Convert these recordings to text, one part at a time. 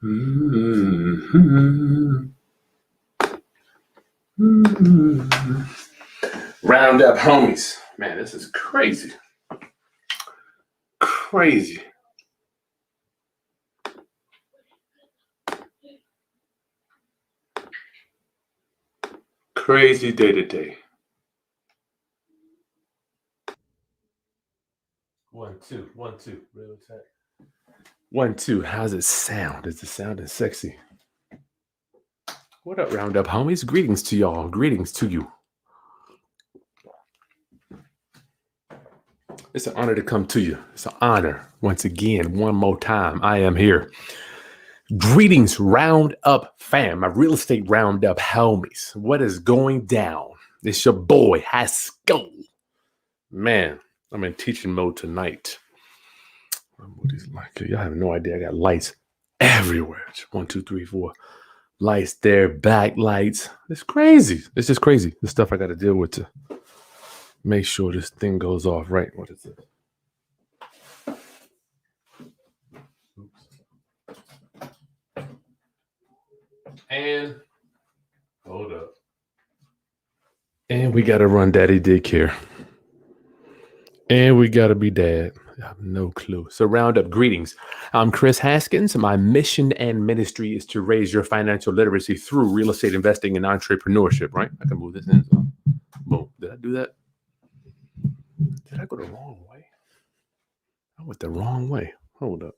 Mhm. Round up homies. Man, this is crazy. Crazy. Crazy day to day. 1 2 1 2 real tight. 1 2. How's it sound? Is it sounding sexy? What up, round up homies? Greetings to y'all. Greetings to you. It's an honor to come to you. It's an honor. Once again, one more time, I am here. Greetings, round up fam, my real estate round up homies. What is going down? It's your boy Haskins. Man, I'm in teaching mode tonight. What is like? Y'all have no idea. I got lights everywhere. 1 2 3 4 lights there, backlights. It's crazy. It's just crazy. The stuff I got to deal with to make sure this thing goes off right. What is it? And hold up. And we got to run daddy daycare. And we got to be dad. I have no clue. So round up greetings. I'm Kris Haskins. My mission and ministry is to raise your financial literacy through real estate investing and entrepreneurship, right? I can move this in. So. Boom. Did I do that? Did I go the wrong way? I went the wrong way. Hold up.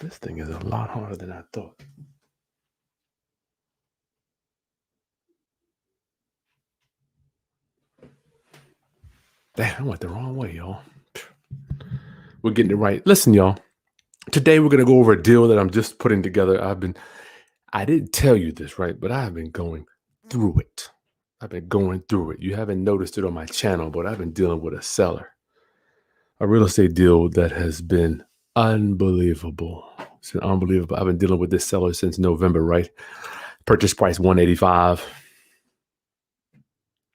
This thing is a lot harder than I thought. Damn, I went the wrong way, y'all. We're getting it right. Listen, y'all. Today we're going to go over a deal that I'm just putting together. I didn't tell you this, right? But I have been going through it. You haven't noticed it on my channel, but I've been dealing with a seller. A real estate deal that has been unbelievable. It's been unbelievable. I've been dealing with this seller since November, right? Purchase price $185.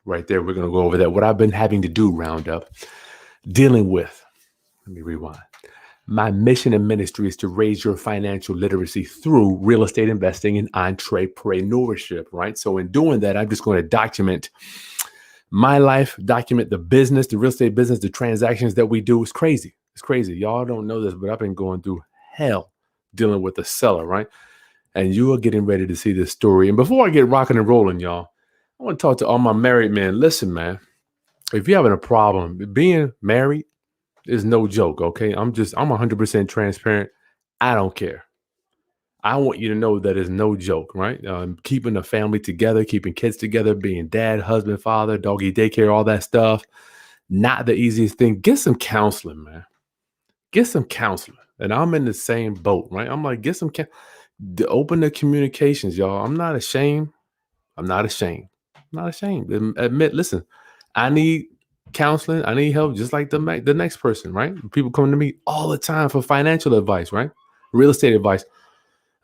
Right there, we're going to go over that. What I've been having to do, roundup, dealing with, let me rewind. My mission and ministry is to raise your financial literacy through real estate investing and entrepreneurship, right? So in doing that, I'm just going to document my life, document the business, the real estate business, the transactions that we do. Is crazy. It's crazy. Y'all don't know this, but I've been going through hell dealing with the seller, right? And you are getting ready to see this story. And before I get rocking and rolling, y'all, I want to talk to all my married men. Listen, man, if you're having a problem, being married is no joke, okay? I'm 100% transparent. I don't care. I want you to know that it's no joke, right? Keeping a family together, keeping kids together, being dad, husband, father, doggy daycare, all that stuff, not the easiest thing. Get some counseling, man. Get some counseling. And I'm in the same boat, right? I'm like, get some open the communications, y'all. I'm not ashamed. Admit, listen, I need counseling. I need help just like the next person, right? People come to me all the time for financial advice, right? Real estate advice.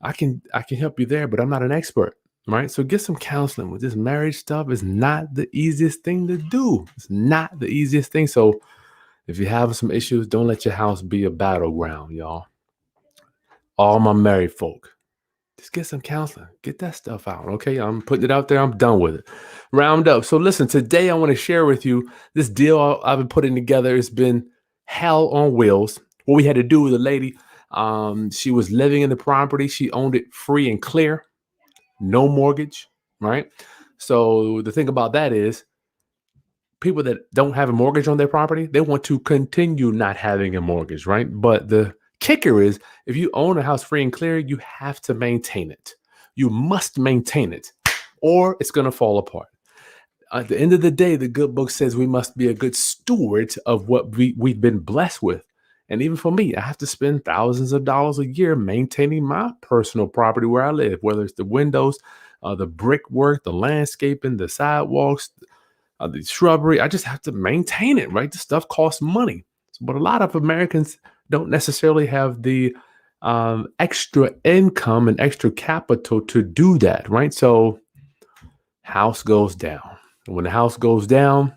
I can help you there, but I'm not an expert, right? So get some counseling. With this marriage stuff is not the easiest thing to do. It's not the easiest thing. So if you have some issues, don't let your house be a battleground, y'all. All my married folk. Just get some counseling. Get that stuff out. Okay. I'm putting it out there. I'm done with it. Round up. So listen, today I want to share with you this deal I've been putting together. It's been hell on wheels. What we had to do with a lady, she was living in the property. She owned it free and clear, no mortgage, right? So the thing about that is people that don't have a mortgage on their property, they want to continue not having a mortgage, right? But the kicker is if you own a house free and clear, you have to maintain it. You must maintain it or it's going to fall apart. At the end of the day, the good book says we must be a good steward of what we've been blessed with. And even for me, I have to spend thousands of dollars a year maintaining my personal property where I live, whether it's the windows, the brickwork, the landscaping, the sidewalks, the shrubbery. I just have to maintain it, right? The stuff costs money. But a lot of Americans don't necessarily have the extra income and extra capital to do that, right? So house goes down. And when the house goes down,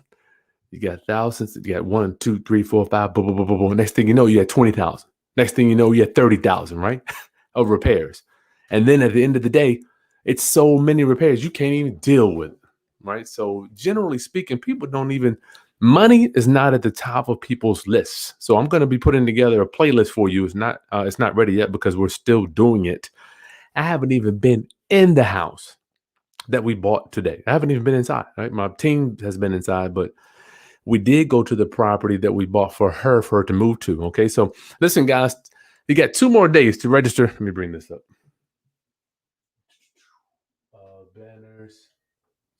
you got thousands. You got 1, 2, 3, 4, 5. Boom, boom, boom, boom. Next thing you know, you had 20,000. Next thing you know, you had 30,000, right? Of repairs. And then at the end of the day, it's so many repairs you can't even deal with, right? So generally speaking, people don't even, money is not at the top of people's lists. So I'm going to be putting together a playlist for you. It's not ready yet because we're still doing it. I haven't even been in the house that we bought today. I haven't even been inside, right? My team has been inside, but we did go to the property that we bought for her to move to. Okay. So listen, guys, you got 2 more days to register. Let me bring this up. Banners.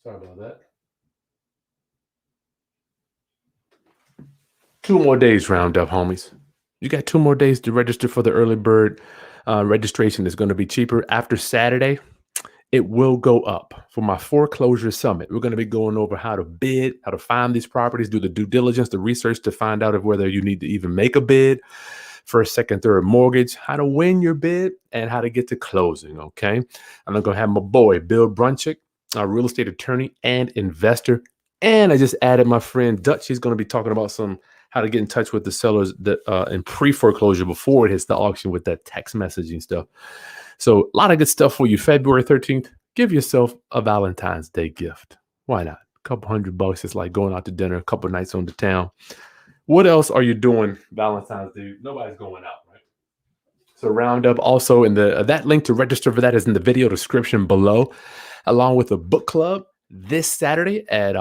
Sorry about that. 2 more days, round up, homies. You got 2 more days to register for the early bird. Registration is going to be cheaper after Saturday. It will go up for my Foreclosure Summit. We're going to be going over how to bid, how to find these properties, do the due diligence, the research to find out if whether you need to even make a bid, first, second, third mortgage, how to win your bid, and how to get to closing. Okay. And I'm going to have my boy, Bill Brunchick, a real estate attorney and investor. And I just added my friend Dutch. He's going to be talking about how to get in touch with the sellers that in pre-foreclosure before it hits the auction with that text messaging stuff. So a lot of good stuff for you. February 13th, give yourself a Valentine's Day gift. Why not? A couple $100. It's like going out to dinner, a couple nights on the town. What else are you doing Valentine's Day? Nobody's going out, right? So roundup also in the that link to register for that is in the video description below, along with a book club this Saturday at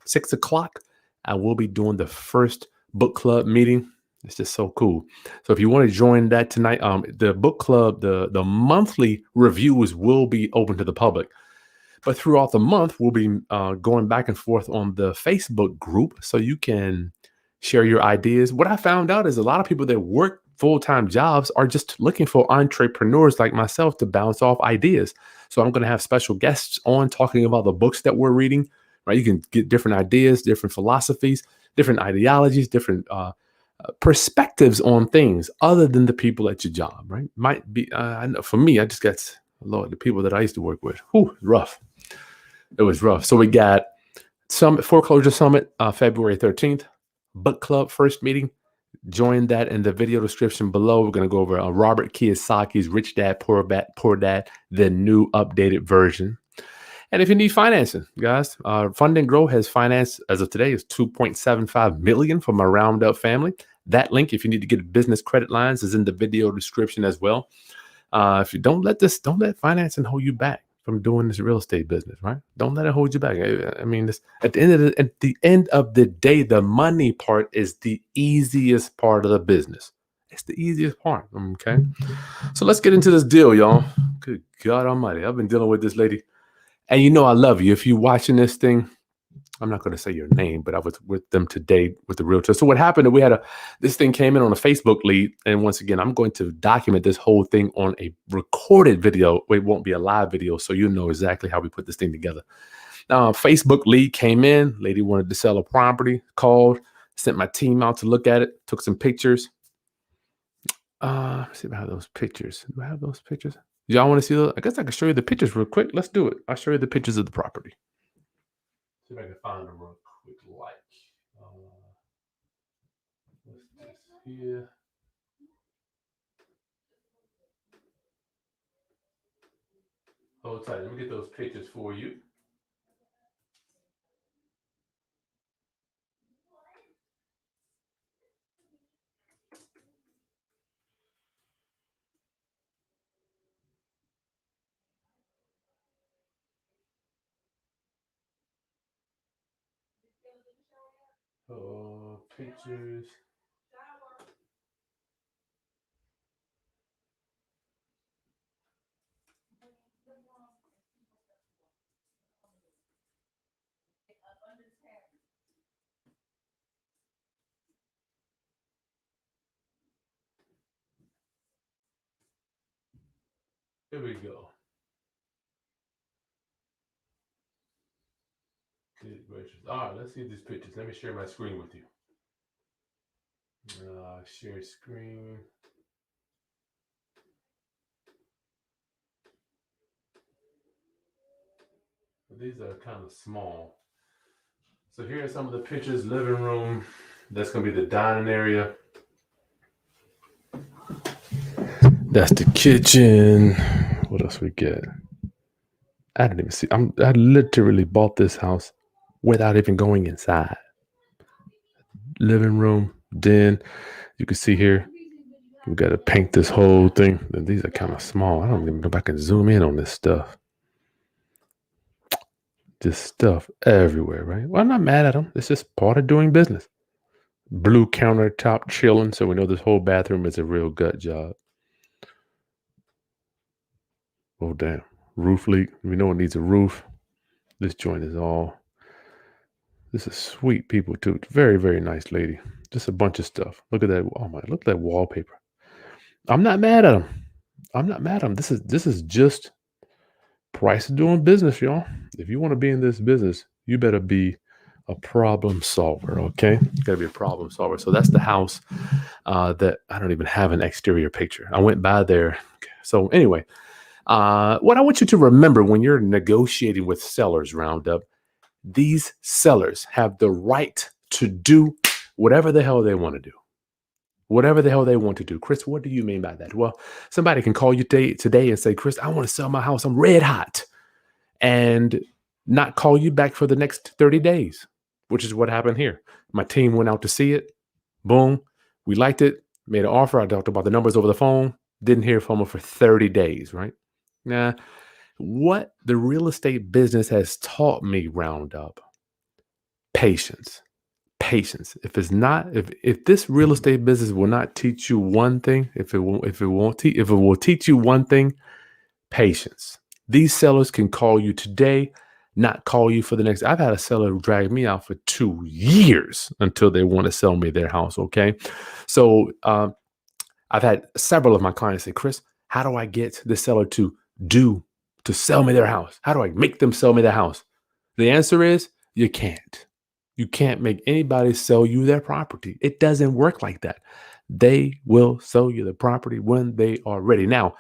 6 o'clock. I will be doing the first book club meeting. It's just so cool. So if you want to join that tonight, the book club, the monthly reviews will be open to the public. But throughout the month, we'll be going back and forth on the Facebook group so you can share your ideas. What I found out is a lot of people that work full-time jobs are just looking for entrepreneurs like myself to bounce off ideas. So I'm going to have special guests on talking about the books that we're reading, right? You can get different ideas, different philosophies, different ideologies, different perspectives on things other than the people at your job, right? Might be, I know for me, I just got, Lord, the people that I used to work with, rough. It was rough. So we got Foreclosure Summit, February 13th, book club first meeting. Join that in the video description below. We're going to go over Robert Kiyosaki's Rich Dad, Poor Dad, the new updated version. And if you need financing, guys, Fund and Grow has finance as of today is $2.75 million for my Roundup family. That link, if you need to get business credit lines, is in the video description as well. If you don't let financing hold you back from doing this real estate business, right? Don't let it hold you back. I mean, at the end of the day, the money part is the easiest part of the business. It's the easiest part. Okay. So let's get into this deal, y'all. Good God Almighty. I've been dealing with this lady. And you know I love you. If you're watching this thing, I'm not going to say your name, but I was with them today with the realtor. So what happened? This thing came in on a Facebook lead. And once again, I'm going to document this whole thing on a recorded video. It won't be a live video. So you know exactly how we put this thing together. Facebook lead came in. Lady wanted to sell a property, called, sent my team out to look at it, took some pictures. Let's see if I have those pictures. Do I have those pictures? Y'all want to see those? I guess I can show you the pictures real quick. Let's do it. I'll show you the pictures of the property. See if I can find them real quick. What's this here? Hold tight. Let me get those pictures for you. Pictures. Here we go. Good gracious. All right, let's see these pictures. Let me share my screen with you. Share screen. These are kind of small. So here are some of the pictures. Living room. That's going to be the dining area. That's the kitchen. What else we get? I didn't even see. I literally bought this house without even going inside. Living room, den. You can see here. We got to paint this whole thing. These are kind of small. I don't even know if I can zoom in on this stuff. Just stuff everywhere, right? Well, I'm not mad at them. It's just part of doing business. Blue countertop chilling, so we know this whole bathroom is a real gut job. Oh, damn. Roof leak. We know it needs a roof. This joint is all. This is sweet people, too. Very, very nice lady. Just a bunch of stuff. Look at that. Oh, my. Look at that wallpaper. I'm not mad at them. I'm not mad at them. This is just price of doing business, y'all. If you want to be in this business, you better be a problem solver, okay? You gotta be a problem solver. So that's the house that I don't even have an exterior picture. I went by there. So anyway, what I want you to remember when you're negotiating with sellers, Roundup, these sellers have the right to do whatever the hell they want to do. Whatever the hell they want to do. Kris, what do you mean by that? Well, somebody can call you today and say, Kris, I want to sell my house. I'm red hot. And not call you back for the next 30 days, which is what happened here. My team went out to see it. Boom. We liked it. Made an offer. I talked about the numbers over the phone. Didn't hear from them for 30 days, right? Now, what the real estate business has taught me, Roundup, patience. Patience. If this real estate business will not teach you one thing, if it will teach you one thing, patience. These sellers can call you today, not call you for the next. I've had a seller drag me out for 2 years until they want to sell me their house. Okay. So I've had several of my clients say, Kris, how do I get the seller to sell me their house? How do I make them sell me their house? The answer is you can't. You can't make anybody sell you their property. It doesn't work like that. They will sell you the property when they are ready. Now,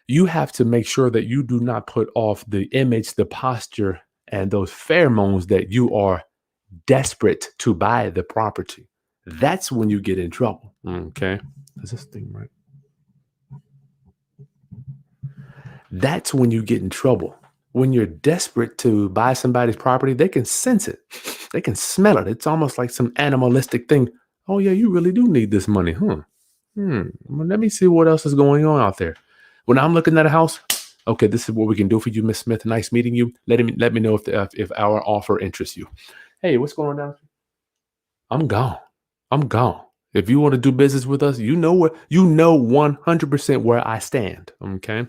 you have to make sure that you do not put off the image, the posture, and those pheromones that you are desperate to buy the property. That's when you get in trouble. Okay. Is this thing right? That's when you get in trouble. When you're desperate to buy somebody's property, they can sense it. They can smell it. It's almost like some animalistic thing. Oh, yeah, you really do need this money, huh? Well, let me see what else is going on out there. When I'm looking at a house, okay, this is what we can do for you, Miss Smith. Nice meeting you. Let me know if our offer interests you. Hey, what's going on? I'm gone. I'm gone. If you want to do business with us, you know 100% where I stand. Okay.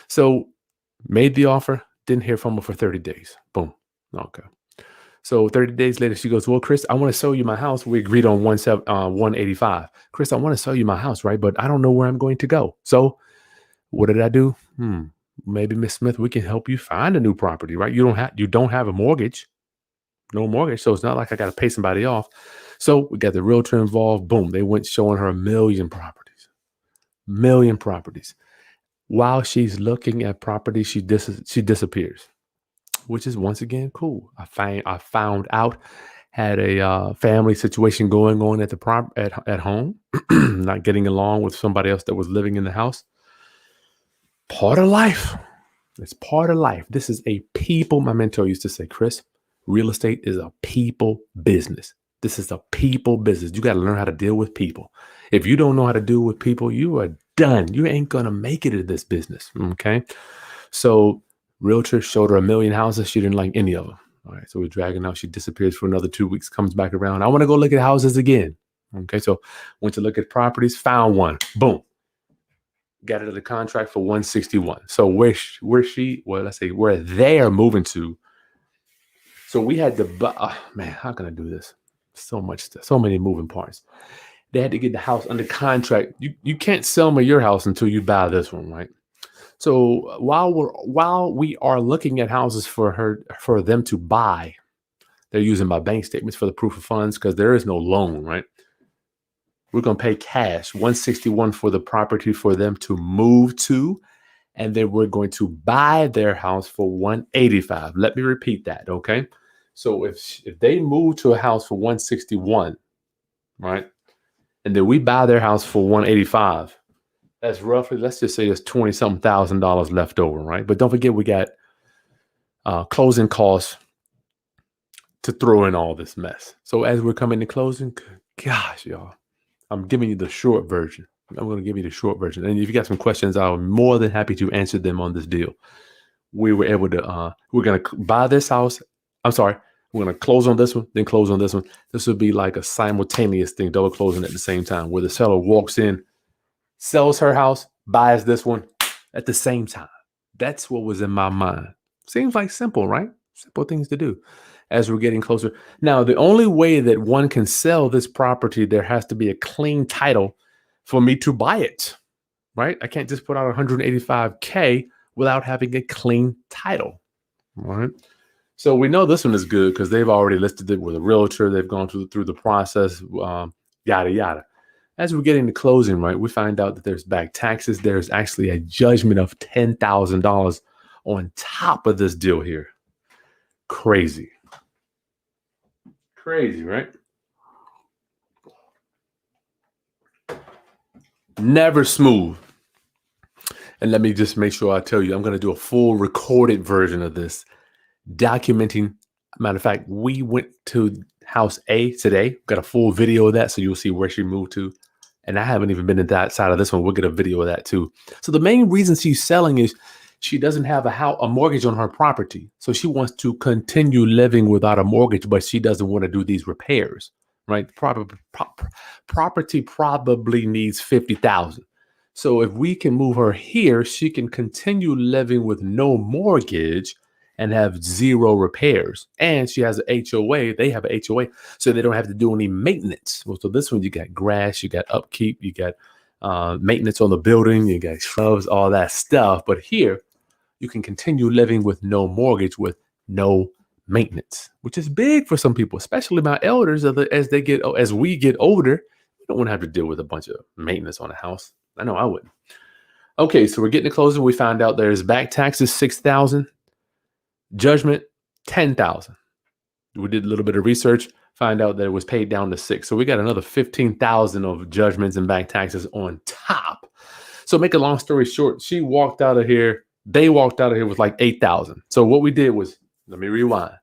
So made the offer, didn't hear from her for 30 days. Boom. Okay. So 30 days later, she goes, well, Kris, I want to sell you my house. We agreed on 185. Kris, I want to sell you my house, right? But I don't know where I'm going to go. So what did I do? Maybe Miss Smith, we can help you find a new property, right? You don't have a mortgage, no mortgage. So it's not like I got to pay somebody off. So we got the realtor involved. Boom. They went showing her a million properties. While she's looking at property, she disappears, which is once again cool. I found out had a family situation going on at home, not getting along with somebody else that was living in the house. Part of life. It's part of life. This is a people. My mentor used to say, Kris, real estate is a people business. This is a people business. You got to learn how to deal with people. If you don't know how to deal with people, you are done. You ain't going to make it in this business. Okay. So realtor showed her a million houses. She didn't like any of them. All right. So we're dragging out. She disappears for another 2 weeks, comes back around. I want to go look at houses again. Okay. So went to look at properties, found one. Boom. Got it at the contract for 161. So where they are moving to. So we had to, man, how can I do this? So much stuff, so many moving parts. They had to get the house under contract. You can't sell me your house until you buy this one, right? So while we are looking at houses for them to buy, they're using my bank statements for the proof of funds because there is no loan, right? We're going to pay cash, 161 for the property for them to move to, and then we're going to buy their house for 185. Let me repeat that, okay? So if they move to a house for 161, right, and then we buy their house for 185, That's roughly, let's just say there's 20 something $1,000 left over, right? But don't forget, we got closing costs to throw in all this mess. So as we're coming to closing, gosh, y'all, I'm giving you the short version. I'm going to give you the short version. And if you got some questions, I'm more than happy to answer them on this deal. We were able to, we're going to buy this house. I'm sorry. We're going to close on this one, then close on this one. This would be like a simultaneous thing, double closing at the same time, where the seller walks in, sells her house, buys this one at the same time. That's what was in my mind. Seems like simple, right? Simple things to do as we're getting closer. Now, the only way that one can sell this property, there has to be a clean title for me to buy it, right? I can't just put out $185K without having a clean title, right? So we know this one is good because they've already listed it with a realtor. They've gone through the process, yada, yada. As we're getting to closing, right, we find out that there's back taxes. There's actually a judgment of $10,000 on top of this deal here. Crazy. Crazy, right? Never smooth. And let me just make sure I tell you, I'm going to do a full recorded version of this, documenting. Matter of fact, we went to house A today. Got a full video of that, so you'll see where she moved to. And I haven't even been in that side of this one. We'll get a video of that too. So the main reason she's selling is she doesn't have a mortgage on her property. So she wants to continue living without a mortgage, but she doesn't want to do these repairs, right? Property probably needs $50,000. So if we can move her here, she can continue living with no mortgage and have zero repairs. And she has an HOA. They have an HOA, so they don't have to do any maintenance. Well, so this one, you got grass, you got upkeep, you got maintenance on the building, you got shrubs, all that stuff. But here, you can continue living with no mortgage, with no maintenance, which is big for some people, especially my elders. As we get older, we don't want to have to deal with a bunch of maintenance on a house. I know I wouldn't. Okay, so we're getting to closing. We found out there's back taxes $6,000, judgment $10,000. We did a little bit of research, find out that it was paid down to $6,000. So we got another $15,000 of judgments and back taxes on top. So make a long story short, she walked out of here. They walked out of here with like $8,000. So what we did was, let me rewind.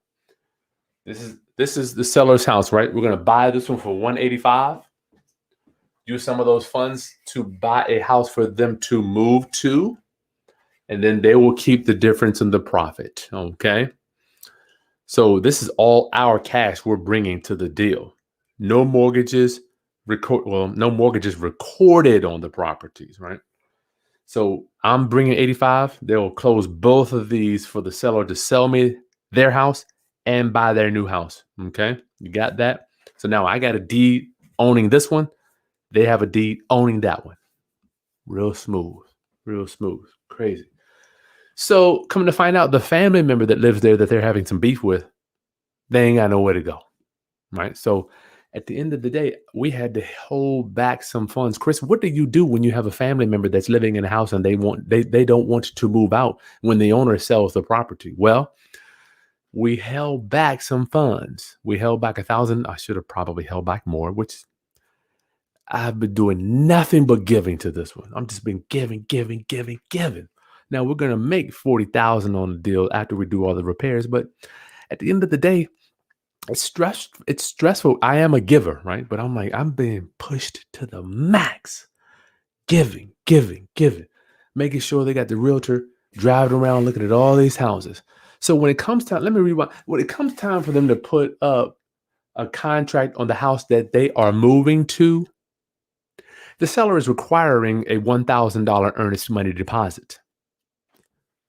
This is the seller's house, right? We're gonna buy this one for $185. Use some of those funds to buy a house for them to move to, and then they will keep the difference in the profit. Okay. So this is all our cash we're bringing to the deal. No mortgages no mortgages recorded on the properties, right? So I'm bringing 85. They'll close both of these for the seller to sell me their house and buy their new house. Okay. You got that? So now I got a deed owning this one. They have a deed owning that one. Real smooth, crazy. So coming to find out, the family member that lives there that they're having some beef with, they ain't got nowhere to go, right? So at the end of the day, we had to hold back some funds. Kris, what do you do when you have a family member that's living in a house and they don't want to move out when the owner sells the property? Well, we held back some funds. We held back $1,000. I should have probably held back more, which I've been doing nothing but giving to this one. I'm just been giving. Now we're gonna make $40,000 on the deal after we do all the repairs, but at the end of the day, it's stressful. I am a giver, right? But I'm like, I'm being pushed to the max. Giving, making sure they got the realtor driving around looking at all these houses. So when it comes time, let me rewind. When it comes time for them to put up a contract on the house that they are moving to, the seller is requiring a $1,000 earnest money deposit.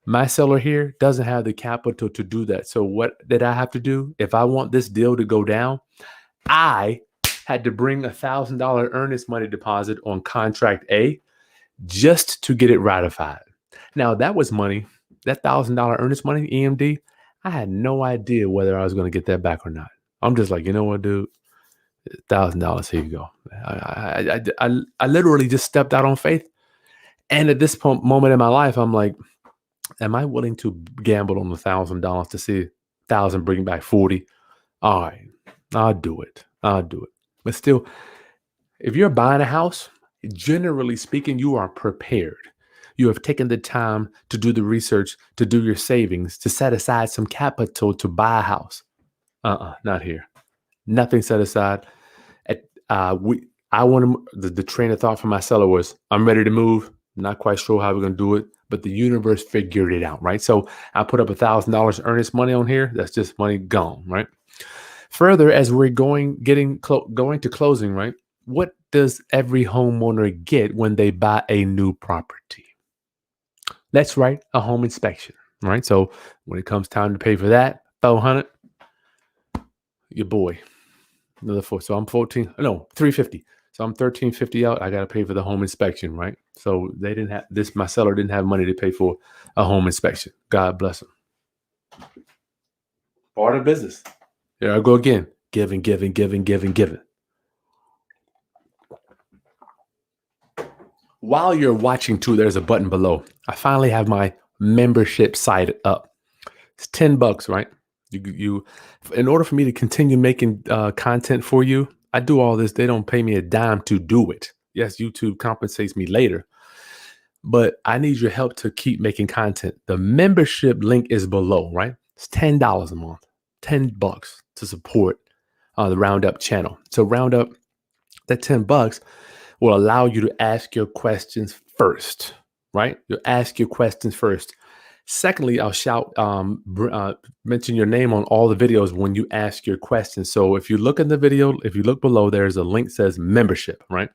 My seller here doesn't have the capital to do that. So what did I have to do? If I want this deal to go down, I had to bring $1,000 earnest money deposit on contract A just to get it ratified. Now that was money, that $1,000 earnest money, EMD, I had no idea whether I was going to get that back or not. I'm just like, you know what, dude? $1,000, here you go. I literally just stepped out on faith. And at this moment in my life, I'm like, am I willing to gamble on $1,000 to see 1,000 bring back 40? All right, I'll do it. But still, if you're buying a house, Generally speaking, you are prepared. You have taken the time to do the research, to do your savings, to set aside some capital to buy a house. Not here. Nothing set aside. At, we, I want to. The train of thought for my seller was, I'm ready to move. Not quite sure how we're going to do it, but the universe figured it out, right? So I put up $1,000 earnest money on here. That's just money gone, right? Further, as we're going to closing, right? What does every homeowner get when they buy a new property? That's right, a home inspection, right? So when it comes time to pay for that, 400, your boy, another four. So I'm 14, no, 350. So I'm 1350 out. I got to pay for the home inspection, right? So they didn't have this. My seller didn't have money to pay for a home inspection. God bless him. Part of business. There I go again. Giving. While you're watching too, there's a button below. I finally have my membership site up. It's $10, right? You, in order for me to continue making content for you, I do all this. They don't pay me a dime to do it. Yes, YouTube compensates me later, but I need your help to keep making content. The membership link is below, right? It's $10 a month, $10 to support the Roundup channel. So Roundup, that $10 will allow you to ask your questions first, right? You'll ask your questions first. Secondly, I'll mention your name on all the videos when you ask your questions. So if you look in the video, if you look below, there's a link that says membership, right?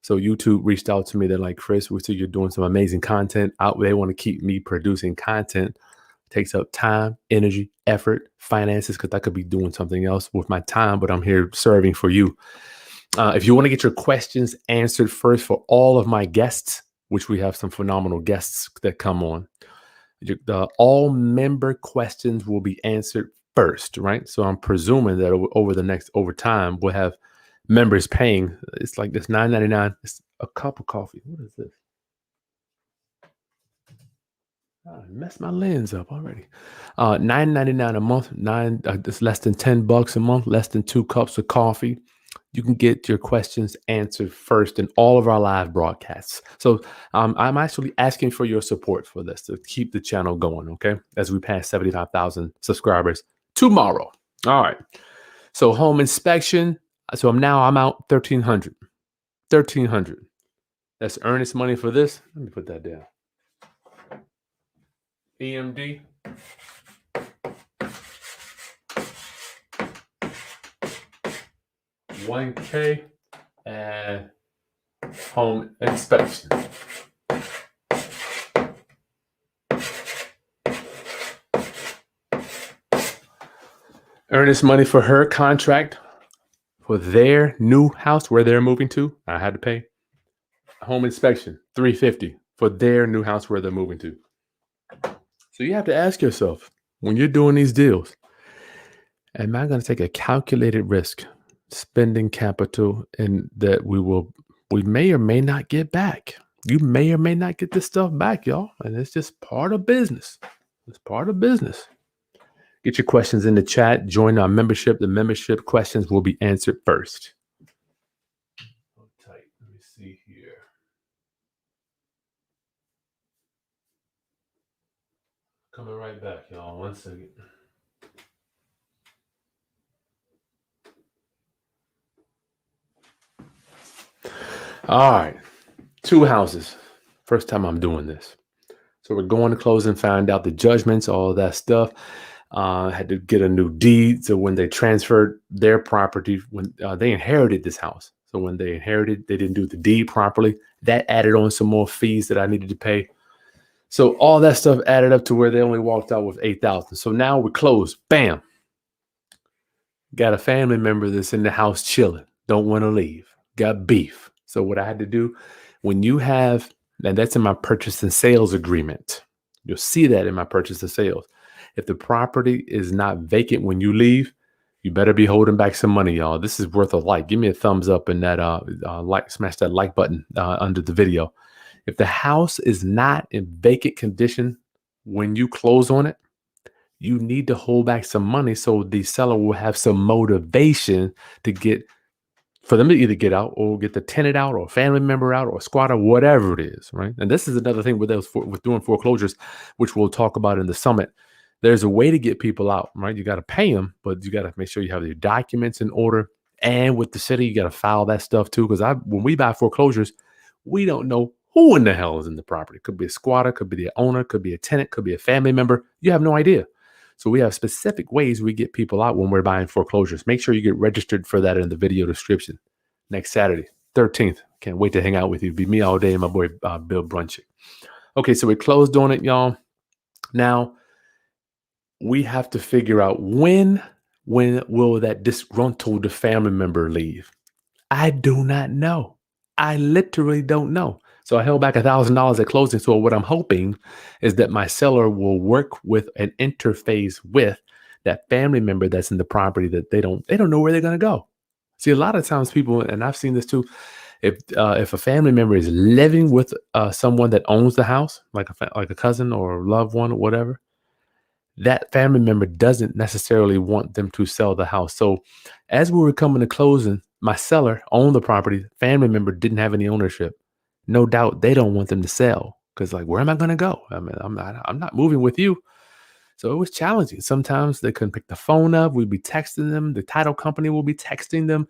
So YouTube reached out to me. They're like, Kris, we see you're doing some amazing content out. They want to keep me producing content. It takes up time, energy, effort, finances, because I could be doing something else with my time, but I'm here serving for you. If you want to get your questions answered first for all of my guests, which we have some phenomenal guests that come on, all member questions will be answered first, right? So I'm presuming that over time, we'll have members paying. It's like this $9.99. It's a cup of coffee. What is this? I messed my lens up already. $9.99 a month. It's less than $10 a month. Less than 2 cups of coffee. You can get your questions answered first in all of our live broadcasts. So I'm actually asking for your support for this to keep the channel going, okay? As we pass 75,000 subscribers tomorrow. All right. So home inspection. So I'm out 1,300. 1,300. That's earnest money for this. Let me put that down. EMD. $1K and home inspection. Earnest money for her contract for their new house where they're moving to. I had to pay. Home inspection, $350 for their new house where they're moving to. So you have to ask yourself, when you're doing these deals, am I going to take a calculated risk spending capital and that we may or may not get back? You may or may not get this stuff back, y'all. And it's just part of business. It's part of business. Get your questions in the chat. Join our membership. The membership questions will be answered first. Hold tight. Let me see here. Coming right back, y'all. 1 second. All right. 2 houses. First time I'm doing this. So we're going to close and find out the judgments, all of that stuff. Had to get a new deed. So when they transferred their property, when they inherited this house. So when they inherited, they didn't do the deed properly. That added on some more fees that I needed to pay. So all that stuff added up to where they only walked out with $8,000. So now we're closed. Bam. Got a family member that's in the house chilling. Don't want to leave. Got beef. So what I had to do, when you have, and that's in my purchase and sales agreement. You'll see that in my purchase and sales. If the property is not vacant when you leave, you better be holding back some money, y'all. This is worth a like. Give me a thumbs up and that smash that like button under the video. If the house is not in vacant condition when you close on it, you need to hold back some money so the seller will have some motivation to get for them to either get out or get the tenant out or a family member out or a squatter, whatever it is, right? And this is another thing with with doing foreclosures, which we'll talk about in the summit. There's a way to get people out, right? You got to pay them, but you got to make sure you have your documents in order. And with the city, you got to file that stuff too. Because when we buy foreclosures, we don't know who in the hell is in the property. Could be a squatter, could be the owner, could be a tenant, could be a family member. You have no idea. So we have specific ways we get people out when we're buying foreclosures. Make sure you get registered for that in the video description. Next Saturday, 13th. Can't wait to hang out with you. Be me all day and my boy Bill Brunchick. Okay, so we closed on it, y'all. Now, we have to figure out when will that disgruntled family member leave? I do not know. I literally don't know. So I held back $1,000 at closing. So what I'm hoping is that my seller will work with an interface with that family member that's in the property that they don't know where they're going to go. See, a lot of times people, and I've seen this too, if a family member is living with someone that owns the house, like a cousin or a loved one or whatever, that family member doesn't necessarily want them to sell the house. So as we were coming to closing, my seller owned the property. Family member didn't have any ownership. No doubt they don't want them to sell because, like, where am I going to go? I mean, I'm not moving with you. So it was challenging. Sometimes they couldn't pick the phone up. We'd be texting them. The title company will be texting them.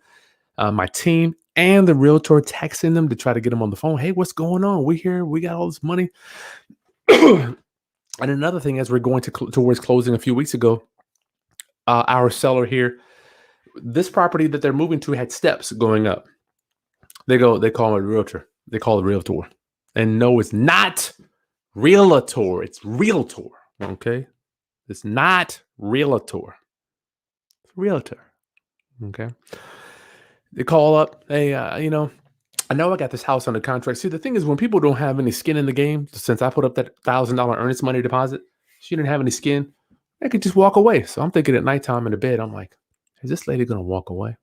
My team and the realtor texting them to try to get them on the phone. Hey, what's going on? We here. We got all this money. And another thing, as we're going towards closing a few weeks ago, our seller here, this property that they're moving to had steps going up. They call it a realtor. They call it a realtor. And no, it's not realtor. It's realtor. Okay. It's not realtor. It's realtor. Okay. They call up, hey, I know I got this house under contract. See, the thing is, when people don't have any skin in the game, since I put up that $1,000 earnest money deposit, she didn't have any skin. They could just walk away. So I'm thinking at nighttime in the bed, I'm like, is this lady going to walk away?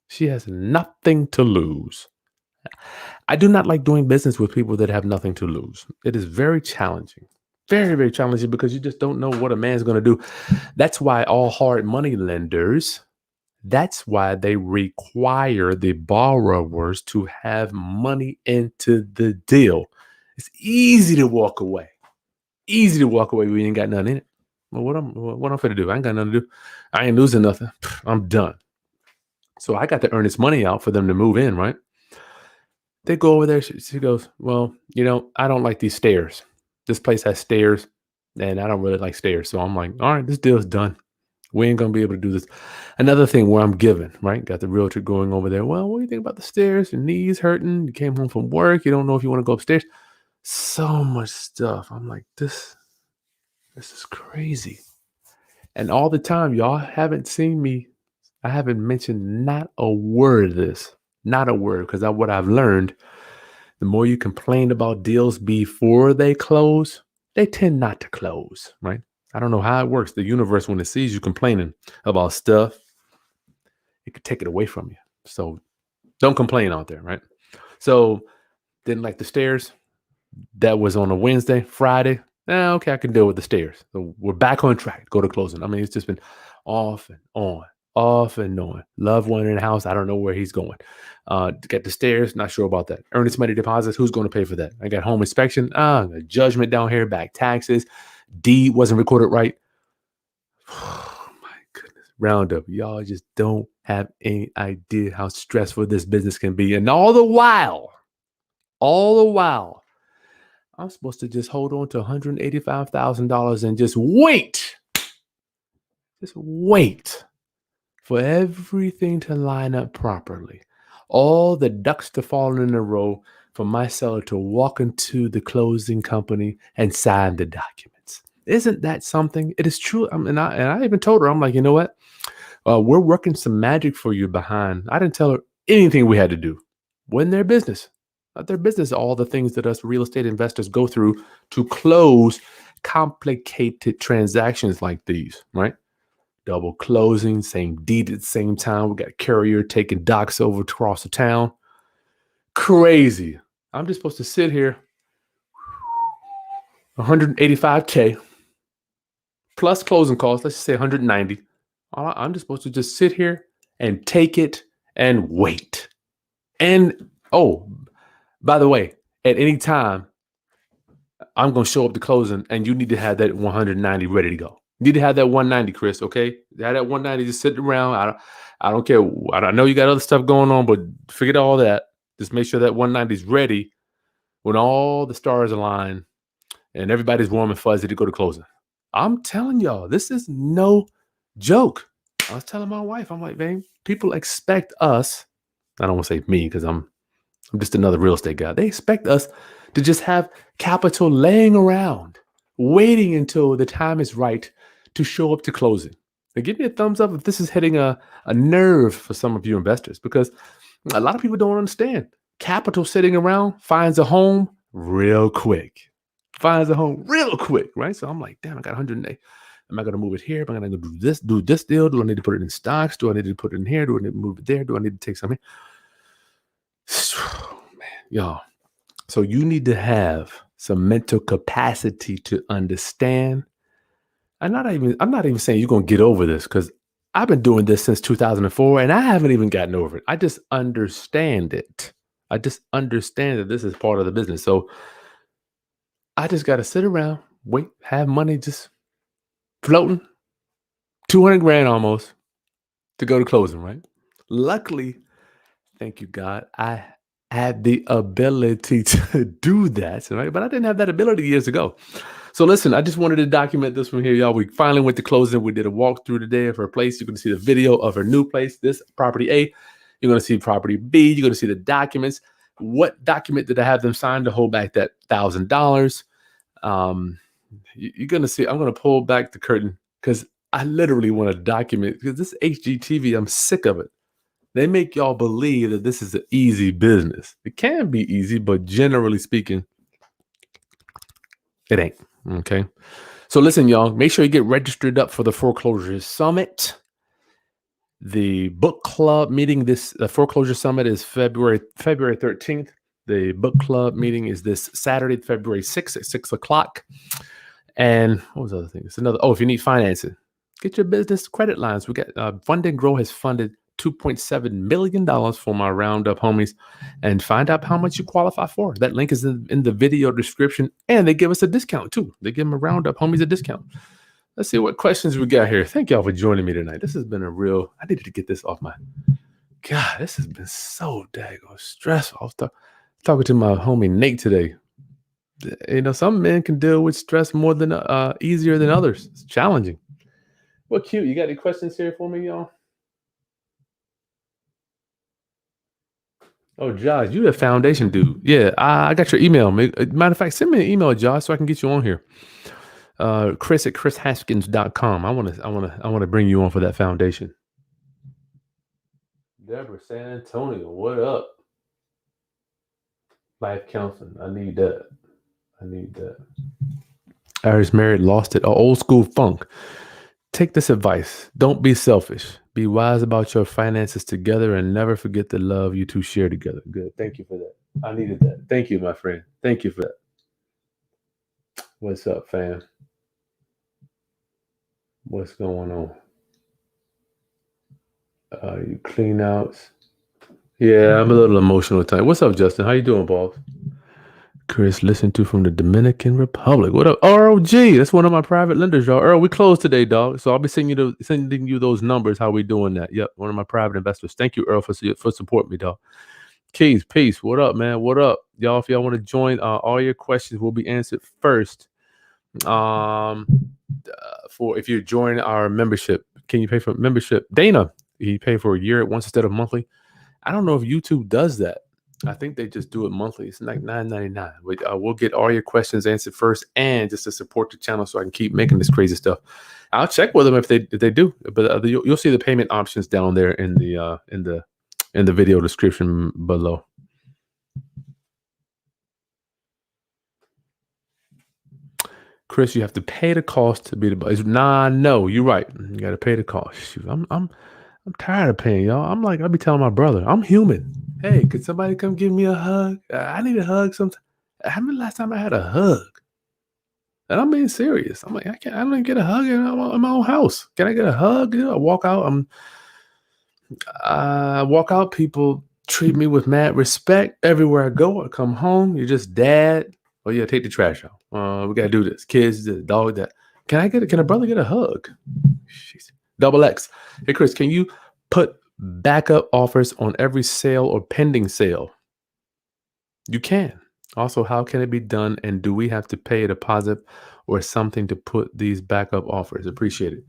She has nothing to lose. I do not like doing business with people that have nothing to lose. It is very challenging. Very, very challenging because you just don't know what a man's going to do. That's why all hard money lenders, that's why they require the borrowers to have money into the deal. It's easy to walk away. Easy to walk away when you ain't got nothing in it. Well, what I'm finna do? I ain't got nothing to do. I ain't losing nothing. I'm done. So I got to earn this money out for them to move in, right? They go over there. She goes, well, I don't like these stairs. This place has stairs, and I don't really like stairs. So I'm like, all right, this deal's done. We ain't going to be able to do this. Another thing where I'm giving, right? Got the realtor going over there. Well, what do you think about the stairs? Your knees hurting. You came home from work. You don't know if you want to go upstairs. So much stuff. I'm like, this is crazy. And all the time, y'all haven't seen me. I haven't mentioned not a word of this. Not a word. Because what I've learned, the more you complain about deals before they close, they tend not to close, right? I don't know how it works. The universe, when it sees you complaining about stuff, it could take it away from you. So don't complain out there, right? So didn't like the stairs. That was on a Wednesday. Friday, okay, I can deal with the stairs. So we're back on track. Go to closing. I mean, it's just been off and on. Off and on. Love one in the house. I don't know where he's going. Get the stairs. Not sure about that. Earnest money deposits. Who's going to pay for that? I got home inspection. A judgment down here. Back taxes. Deed wasn't recorded right. Oh my goodness. Roundup. Y'all just don't have any idea how stressful this business can be. And all the while, I'm supposed to just hold on to $185,000 and just wait. Just wait for everything to line up properly. All the ducks to fall in a row for my seller to walk into the closing company and sign the documents. Isn't that something? It is true. And I even told her, I'm like, you know what? We're working some magic for you behind. I didn't tell her anything we had to do. When their business. Not their business, all the things that us real estate investors go through to close complicated transactions like these, right? Double closing, same deed at the same time. We got a carrier taking docs over across the town. Crazy. I'm just supposed to sit here, $185K plus closing costs. Let's just say 190. I'm just supposed to just sit here and take it and wait. And oh, by the way, at any time, I'm gonna show up to closing, and you need to have that 190 ready to go. You need to have that 190, Chris. Okay, have that 190 just sitting around. I don't care. I know you got other stuff going on, but forget all that. Just make sure that 190 is ready when all the stars align and everybody's warm and fuzzy to go to closing. I'm telling y'all, this is no joke. I was telling my wife, I'm like, man, people expect us. I don't want to say me because I'm just another real estate guy. They expect us to just have capital laying around, waiting until the time is right to show up to closing. Now, give me a thumbs up if this is hitting a nerve for some of you investors, because a lot of people don't understand. Capital sitting around finds a home real quick. Finds a home real quick, right? So I'm like, damn, I got 108. Am I going to move it here? Am I going to do this deal? Do I need to put it in stocks? Do I need to put it in here? Do I need to move it there? Do I need to take something? Man, y'all. So you need to have some mental capacity to understand. I'm not even saying you're going to get over this, because I've been doing this since 2004 and I haven't even gotten over it. I just understand it. I just understand that this is part of the business. So I just got to sit around, wait, have money just floating, 200 grand almost to go to closing, right? Luckily, thank you, God, I had the ability to do that, right? But I didn't have that ability years ago. So listen, I just wanted to document this from here, y'all. We finally went to closing. We did a walkthrough today of her place. You're going to see the video of her new place, this property A. You're going to see property B. You're going to see the documents. What document did I have them sign to hold back that $1,000? You're going to see, I'm going to pull back the curtain because I literally want to document, because this HGTV, I'm sick of it. They make y'all believe that this is an easy business. It can be easy, but generally speaking, it ain't. Okay. So listen, y'all, make sure you get registered up for the Foreclosure Summit. The book club meeting, the Foreclosure Summit is February 13th. The book club meeting is this Saturday, February 6th at 6 o'clock. And what was the other thing? It's another, if you need financing, get your business credit lines. We got Fund and Grow has funded $2.7 million for my Roundup homies, and find out how much you qualify for. That link is in the video description, and they give us a discount too. They give them a Roundup homies a discount. Let's see what questions we got here. Thank y'all for joining me tonight. This has been I needed to get this off my, God, this has been so daggone stressful. I was talking to my homie Nate today. You know, some men can deal with stress more than easier than others. It's challenging. Well, cute. You got any questions here for me, y'all? Oh, Josh, you the foundation dude. Yeah, I got your email. Matter of fact, send me an email, Josh, so I can get you on here. Kris at krishaskins.com. I want to bring you on for that foundation. Deborah, San Antonio, what up? Life counseling. I need that. Irish married, lost it. Old school funk. Take this advice. Don't be selfish. Be wise about your finances together, and never forget the love you two share together. Good. Thank you for that. I needed that. Thank you, my friend. Thank you for that. What's up, fam? What's going on? You clean outs. Yeah, I'm a little emotional tonight. What's up, Justin? How you doing, boss? Kris, listen to from the Dominican Republic. What up? ROG, that's one of my private lenders, y'all. Earl, we closed today, dog. So I'll be sending you those numbers, how we doing that. Yep, one of my private investors. Thank you, Earl, for supporting me, dog. Keys, peace. What up, man? What up? Y'all, if y'all want to join, all your questions will be answered first. For if you join our membership, can you pay for membership? Dana, you pay for a year at once instead of monthly. I don't know if YouTube does that. I think they just do it monthly. It's like $9.99. We'll get all your questions answered first, and just to support the channel so I can keep making this crazy stuff. I'll check with them if they do. But you'll see the payment options down there in the video description below. Kris, you have to pay the cost to be the no, you're right. You got to pay the cost. Shoot, I'm tired of paying, y'all. I'll be telling my brother, I'm human. Hey, could somebody come give me a hug? I need a hug sometime. How many last time I had a hug? And I'm being serious. I'm like, I don't get a hug in my own house. Can I get a hug? I walk out. People treat me with mad respect everywhere I go. I come home, you're just dad. Oh yeah, take the trash out. We gotta do this. Kids, the dog, that. Can a brother get a hug? Jeez. Double X. Hey Chris, can you put backup offers on every sale or pending sale? You can. Also, how can it be done? And do we have to pay a deposit or something to put these backup offers? Appreciate it.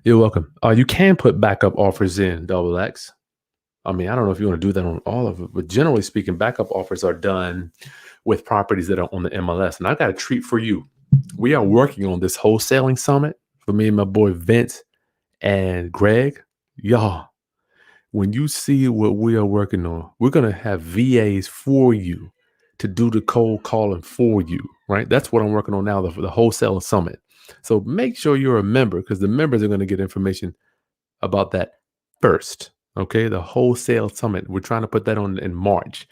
You're welcome. You can put backup offers in, Double X. I mean, I don't know if you want to do that on all of it, but generally speaking, backup offers are done with properties that are on the MLS. And I got a treat for you. We are working on this wholesaling summit for me and my boy Vince and Greg. Y'all, when you see what we are working on, we're going to have VAs for you to do the cold calling for you, right? That's what I'm working on now, the wholesaling summit. So make sure you're a member because the members are going to get information about that first. Okay, the wholesale summit. We're trying to put that on in March.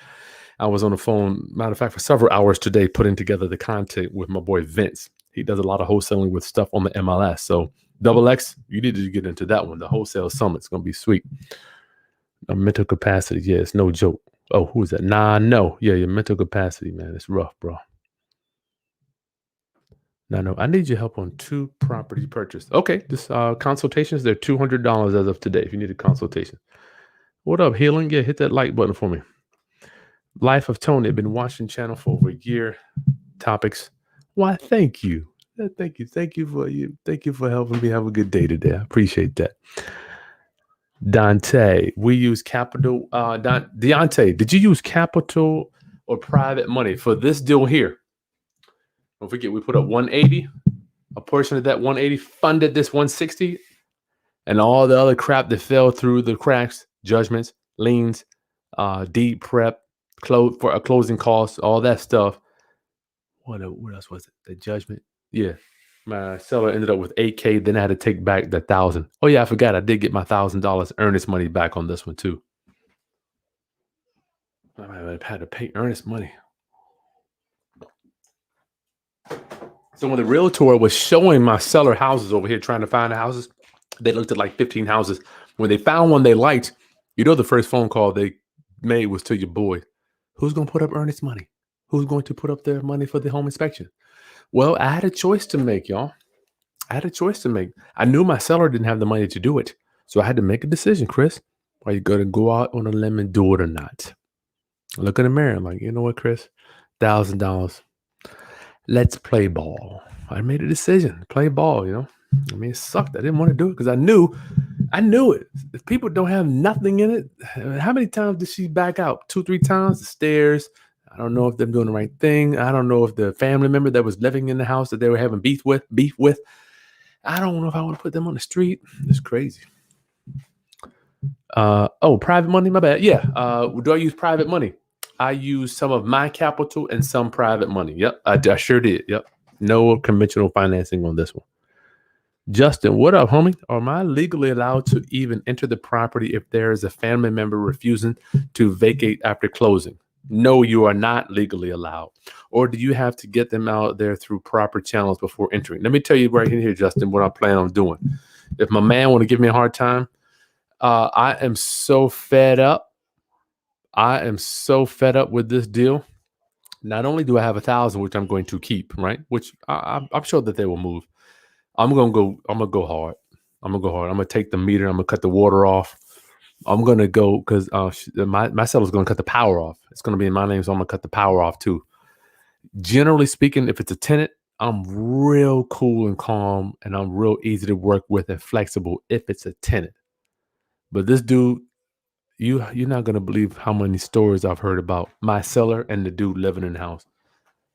I was on the phone, matter of fact, for several hours today, putting together the content with my boy Vince. He does a lot of wholesaling with stuff on the MLS. So Double X, you need to get into that one. The wholesale summit's gonna be sweet. A mental capacity, yeah, it's no joke. Oh, who is that? No. Yeah, your mental capacity, man. It's rough, bro. No. I need your help on 2 property purchase. Okay, this consultations, they're $200 as of today if you need a consultation. What up, Healing? Yeah, hit that like button for me. Life of Tony. I've been watching channel for over a year. Topics. Why, thank you. Thank you. Thank you for helping me have a good day today. I appreciate that. Dante, we use capital. Deontay, did you use capital or private money for this deal here? Don't forget, we put up 180. A portion of that 180 funded this 160, and all the other crap that fell through the cracks, judgments, liens, deed prep, closing costs, all that stuff. What else was it? The judgment. Yeah. My seller ended up with $8K. Then I had to take back the $1,000. Oh yeah, I forgot. I did get my $1,000 earnest money back on this one too. I might have had to pay earnest money. So when the realtor was showing my seller houses over here, trying to find the houses, they looked at like 15 houses. When they found one they liked, the first phone call they made was to your boy. Who's going to put up earnest money? Who's going to put up their money for the home inspection? Well, I had a choice to make, y'all. I had a choice to make. I knew my seller didn't have the money to do it. So I had to make a decision, Chris. Are you going to go out on a limb and do it or not? I look in the mirror. I'm like, you know what, Chris? $1,000. Let's play ball. I made a decision. Play ball, I mean, it sucked. I didn't want to do it because I knew it. If people don't have nothing in it, how many times did she back out? 2, 3 times? The stairs. I don't know if they're doing the right thing. I don't know if the family member that was living in the house that they were having beef with. I don't know if I want to put them on the street. It's crazy. Private money. My bad. Yeah. Do I use private money? I use some of my capital and some private money. Yep. I sure did. Yep. No conventional financing on this one. Justin, what up, homie? Am I legally allowed to even enter the property if there is a family member refusing to vacate after closing? No, you are not legally allowed. Or do you have to get them out there through proper channels before entering? Let me tell you right here, Justin, what I plan on doing. If my man want to give me a hard time, I am so fed up. I am so fed up with this deal. Not only do I have 1,000, which I'm going to keep, right? Which I'm sure that they will move. I'm gonna go hard. I'm gonna take the meter. I'm gonna cut the water off. I'm gonna go because my seller's gonna cut the power off. It's gonna be in my name, so I'm gonna cut the power off too. Generally speaking, if it's a tenant, I'm real cool and calm, and I'm real easy to work with and flexible if it's a tenant. But this dude, you're not gonna believe how many stories I've heard about my seller and the dude living in the house.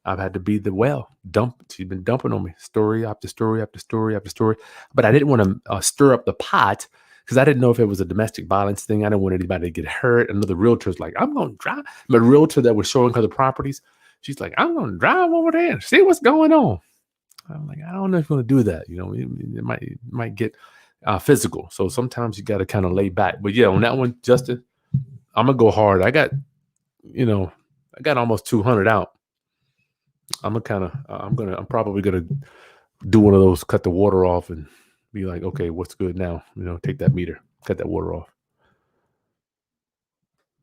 I've had to be the dump. She's been dumping on me, story after story after story after story. But I didn't want to stir up the pot because I didn't know if it was a domestic violence thing. I didn't want anybody to get hurt. Another realtor's like, I'm going to drive. The realtor that was showing her the properties, she's like, I'm going to drive over there and see what's going on. I'm like, I don't know if you're going to do that. It might get physical. So sometimes you got to kind of lay back. But yeah, on that one, Justin, I'm going to go hard. I got almost 200 out. I'm probably gonna do one of those, cut the water off and be like, okay, what's good now? Take that meter, cut that water off.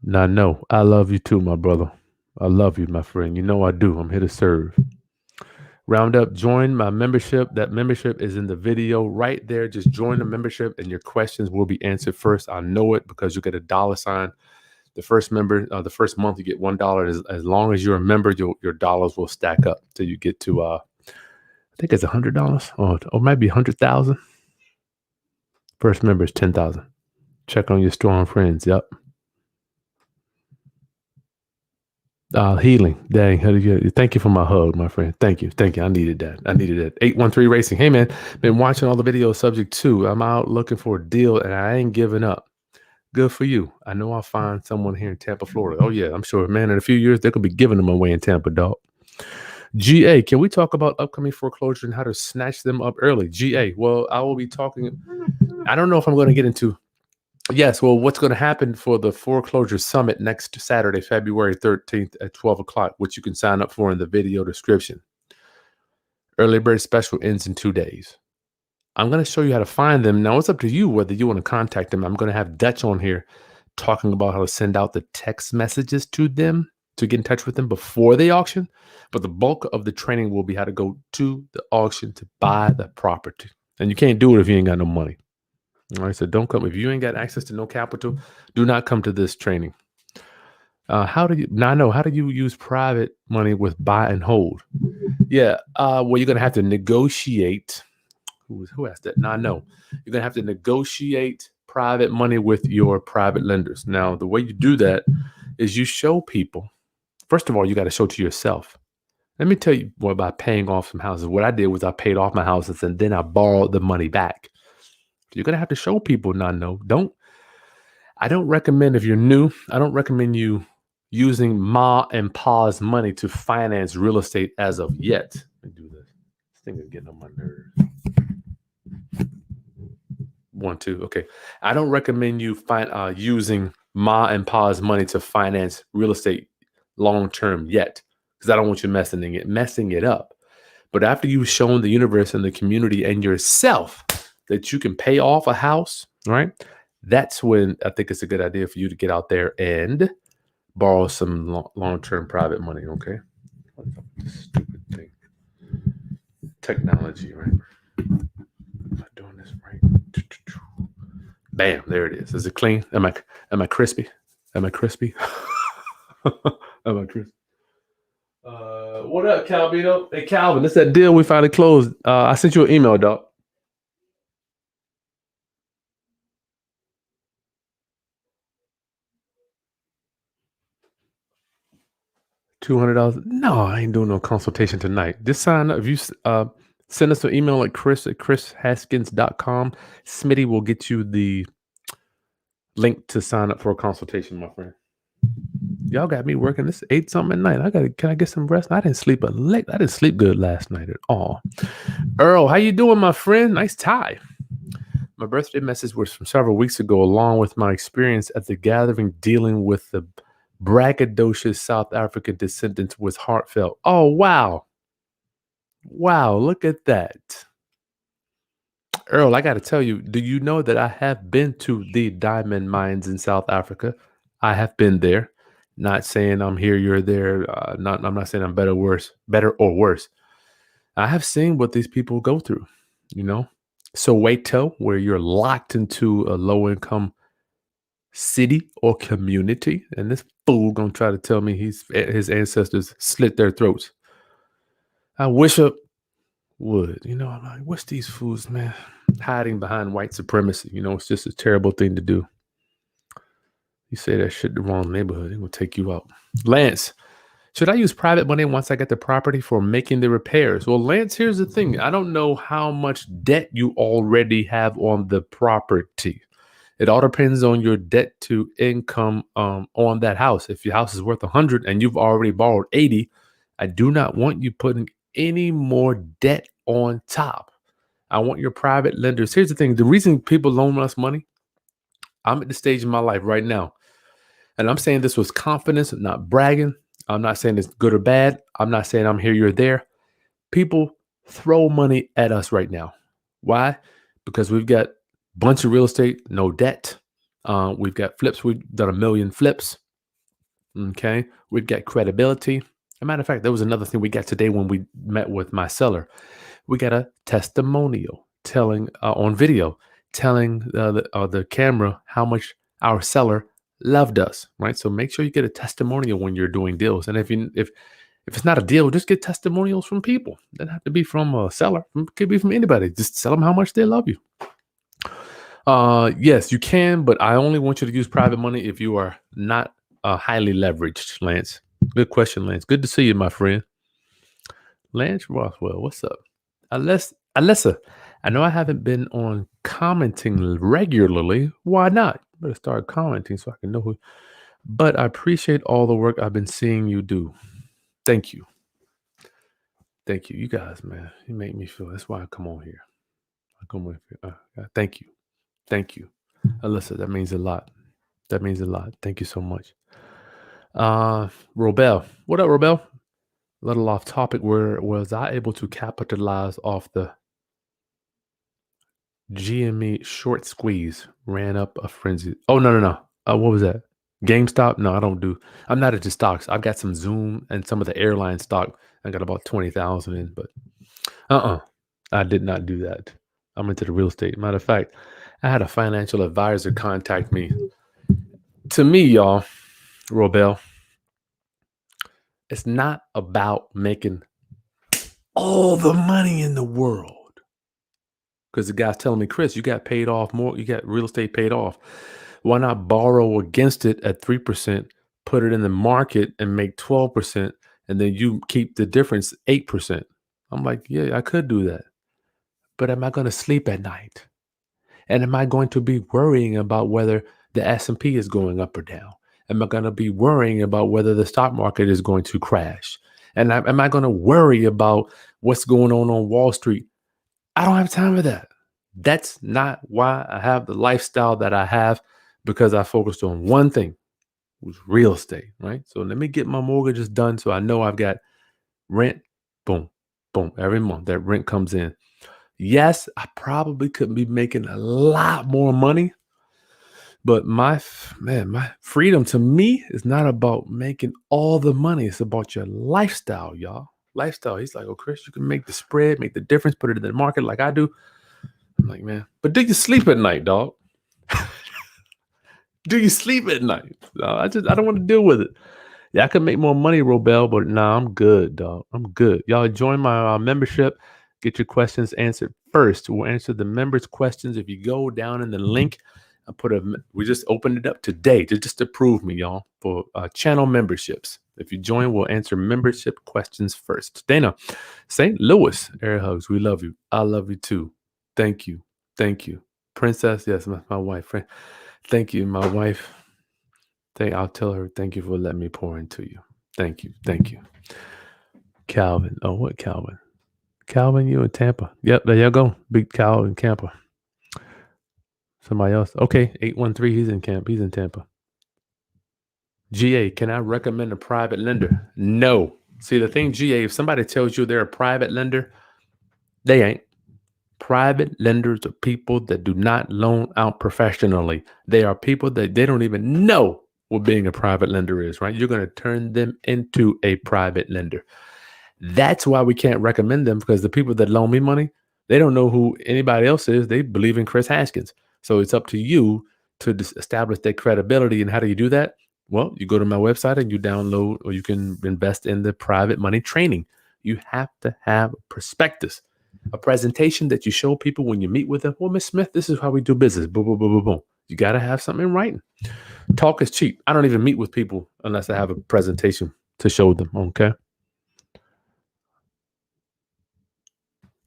Now, no, I love you too, my brother. I love you, my friend. You know I do. I'm here to serve. Roundup, join my membership. That membership is in the video right there. Just join the membership and your questions will be answered first. I know it because you get a dollar sign. The first the first month you get $1. As long as you're a member, your dollars will stack up till you get to I think it's $100 or maybe 100,000. First member is 10,000. Check on your strong friends. Yep. Healing. Dang. Thank you for my hug, my friend. Thank you. Thank you. I needed that. 813 Racing. Hey, man, been watching all the videos subject to. I'm out looking for a deal and I ain't giving up. Good for you. I know I'll find someone here in Tampa, Florida. Oh, yeah. I'm sure, man, in a few years, they could be giving them away in Tampa, dog. GA, can we talk about upcoming foreclosure and how to snatch them up early? GA, well, I will be talking. I don't know if I'm going to get into. Yes, well, what's going to happen for the Foreclosure Summit next Saturday, February 13th at 12 o'clock, which you can sign up for in the video description. Early bird special ends in 2 days. I'm going to show you how to find them. Now, it's up to you whether you want to contact them. I'm going to have Dutch on here talking about how to send out the text messages to them to get in touch with them before the auction. But the bulk of the training will be how to go to the auction to buy the property. And you can't do it if you ain't got no money. All right, so don't come if you ain't got access to no capital. Do not come to this training. How do you use private money with buy and hold? Yeah, well, you're gonna have to negotiate. Who asked that? No, you're gonna have to negotiate private money with your private lenders. Now, the way you do that is you show people. First of all, you got to show to yourself. Let me tell you more about paying off some houses. What I did was I paid off my houses and then I borrowed the money back. You're gonna have to show people. I don't recommend if you're new. I don't recommend you using ma and pa's money to finance real estate as of yet. Let me do this. This thing is getting on my nerves. 1, 2. Okay. I don't recommend you using ma and pa's money to finance real estate long term yet, because I don't want you messing it up. But after you've shown the universe and the community and yourself that you can pay off a house, right? That's when I think it's a good idea for you to get out there and borrow some long-term private money, okay? Stupid thing. Technology, right? Am I doing this right? Bam, there it is. Is it clean? Am I crispy? Am I crispy? Am I crispy? What up, Calvino? Hey, Calvin, it's that deal we finally closed. I sent you an email, dog. $200. No, I ain't doing no consultation tonight. Just sign up. If you send us an email at kris@krishaskins.com, Smitty will get you the link to sign up for a consultation, my friend. Y'all got me working. This 8 something at night. Can I get some rest? I didn't sleep I didn't sleep good last night at all. Earl, how you doing, my friend? Nice tie. My birthday message was from several weeks ago, along with my experience at the gathering dealing with the braggadocious South African descendants was heartfelt. Oh, wow. Wow, look at that. Earl, I got to tell you, do you know that I have been to the diamond mines in South Africa? I have been there. Not saying I'm here, you're there. I'm not saying I'm better or worse. I have seen what these people go through, you know? Soweto, where you're locked into a low-income city or community, and this fool gonna try to tell me his ancestors slit their throats. I wish I would, I'm like, what's these fools, man, hiding behind white supremacy? It's just a terrible thing to do. You say that shit the wrong neighborhood, it will take you out. Lance, should I use private money once I get the property for making the repairs? Well, Lance, here's the thing. I don't know how much debt you already have on the property. It all depends on your debt to income on that house. If your house is worth 100 and you've already borrowed 80, I do not want you putting any more debt on top. I want your private lenders. Here's the thing. The reason people loan us money, I'm at the stage in my life right now, and I'm saying this with confidence, not bragging. I'm not saying it's good or bad. I'm not saying I'm here, you're there. People throw money at us right now. Why? Because we've got bunch of real estate, no debt. We've got flips. We've done 1 million flips. Okay. We'd get credibility. As a matter of fact, there was another thing we got today when we met with my seller. We got a testimonial telling on video, telling the camera how much our seller loved us, right? So make sure you get a testimonial when you're doing deals. And if it's not a deal, just get testimonials from people. It doesn't have to be from a seller. It could be from anybody. Just tell them how much they love you. Yes, you can, but I only want you to use private money if you are not highly leveraged, Lance. Good question, Lance. Good to see you, my friend. Lance Rothwell, what's up? Alyssa, I know I haven't been on commenting regularly. Why not? Better start commenting so I can know who. But I appreciate all the work I've been seeing you do. Thank you. Thank you. You guys, man, you make me feel. That's why I come on here. I come with you. Thank you. Thank you. Alyssa, that means a lot. That means a lot. Thank you so much. Robel. What up, Robel? A little off topic. Where was I able to capitalize off the GME short squeeze? Ran up a frenzy. Oh, no. What was that? GameStop? No, I don't do. I'm not into stocks. I've got some Zoom and some of the airline stock. I got about 20,000 in, but I did not do that. I'm into the real estate. Matter of fact, I had a financial advisor contact me. To me, y'all, Robel, it's not about making all the money in the world. Because the guy's telling me, Kris, you got paid off more. You got real estate paid off. Why not borrow against it at 3%, put it in the market and make 12%, and then you keep the difference 8%? I'm like, yeah, I could do that. But am I going to sleep at night? And am I going to be worrying about whether the S&P is going up or down? Am I going to be worrying about whether the stock market is going to crash? And am I going to worry about what's going on Wall Street? I don't have time for that. That's not why I have the lifestyle that I have, because I focused on one thing, which was real estate, right? So let me get my mortgages done so I know I've got rent, boom, boom, every month that rent comes in. Yes, I probably could be making a lot more money, but my freedom to me is not about making all the money. It's about your lifestyle, y'all. Lifestyle. He's like, oh, Kris, you can make the spread, make the difference, put it in the market like I do. I'm like, man, but do you sleep at night, dog? Do you sleep at night? No, I don't want to deal with it. Yeah, I could make more money, Robel, but nah, I'm good, dog. I'm good. Y'all join my membership. Get your questions answered first. We'll answer the members' questions. If you go down in the link, we just opened it up today just to prove me, y'all, for channel memberships. If you join, we'll answer membership questions first. Dana, St. Louis, air hugs. We love you. I love you too. Thank you. Thank you. Princess, yes, my wife. Thank you, my wife. I'll tell her, thank you for letting me pour into you. Thank you. Thank you. Calvin. Oh, what Calvin? Calvin, you in Tampa. Yep, there you go. Big Cal in Tampa. Somebody else. Okay, 813, he's in Tampa. GA, can I recommend a private lender? No. See, the thing, GA, if somebody tells you they're a private lender, they ain't. Private lenders are people that do not loan out professionally. They are people that they don't even know what being a private lender is, right? You're going to turn them into a private lender. That's why we can't recommend them, because the people that loan me money, they don't know who anybody else is. They believe in Kris Haskins. So it's up to you to establish that credibility. And how do you do that? Well, you go to my website and you download, or you can invest in the private money training. You have to have a prospectus, a presentation that you show people when you meet with them. Well, Miss Smith, this is how we do business. Boom, boom, boom, boom, boom. You got to have something in writing. Talk is cheap. I don't even meet with people unless I have a presentation to show them. Okay.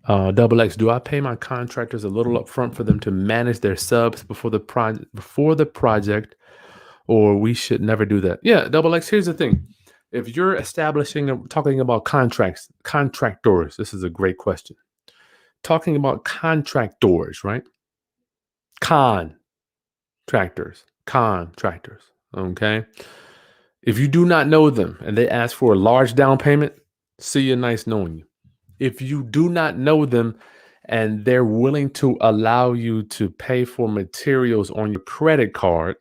Double X, do I pay my contractors a little upfront for them to manage their subs before the project, or we should never do that? Yeah, Double X, here's the thing. If you're talking about contractors, this is a great question. Talking about contractors, right? Contractors. Okay. If you do not know them and they ask for a large down payment, see you, nice knowing you. If you do not know them and they're willing to allow you to pay for materials on your credit card,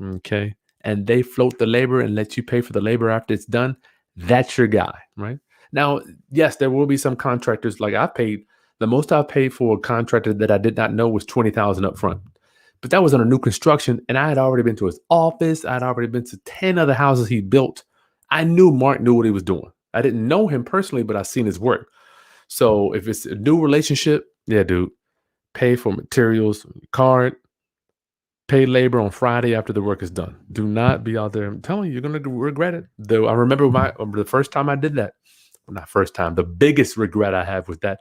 okay, and they float the labor and let you pay for the labor after it's done, that's your guy, right? Now, yes, there will be some contractors like the most I've paid for a contractor that I did not know was 20,000 up front. But that was on a new construction, and I had already been to his office. I'd already been to 10 other houses he built. I knew Mark knew what he was doing. I didn't know him personally, but I've seen his work. So if it's a new relationship, yeah, dude, pay for materials, card, pay labor on Friday after the work is done. Do not be out there. I'm telling you, you're gonna regret it. Though I remember the first time I did that. Not first time. The biggest regret I have was that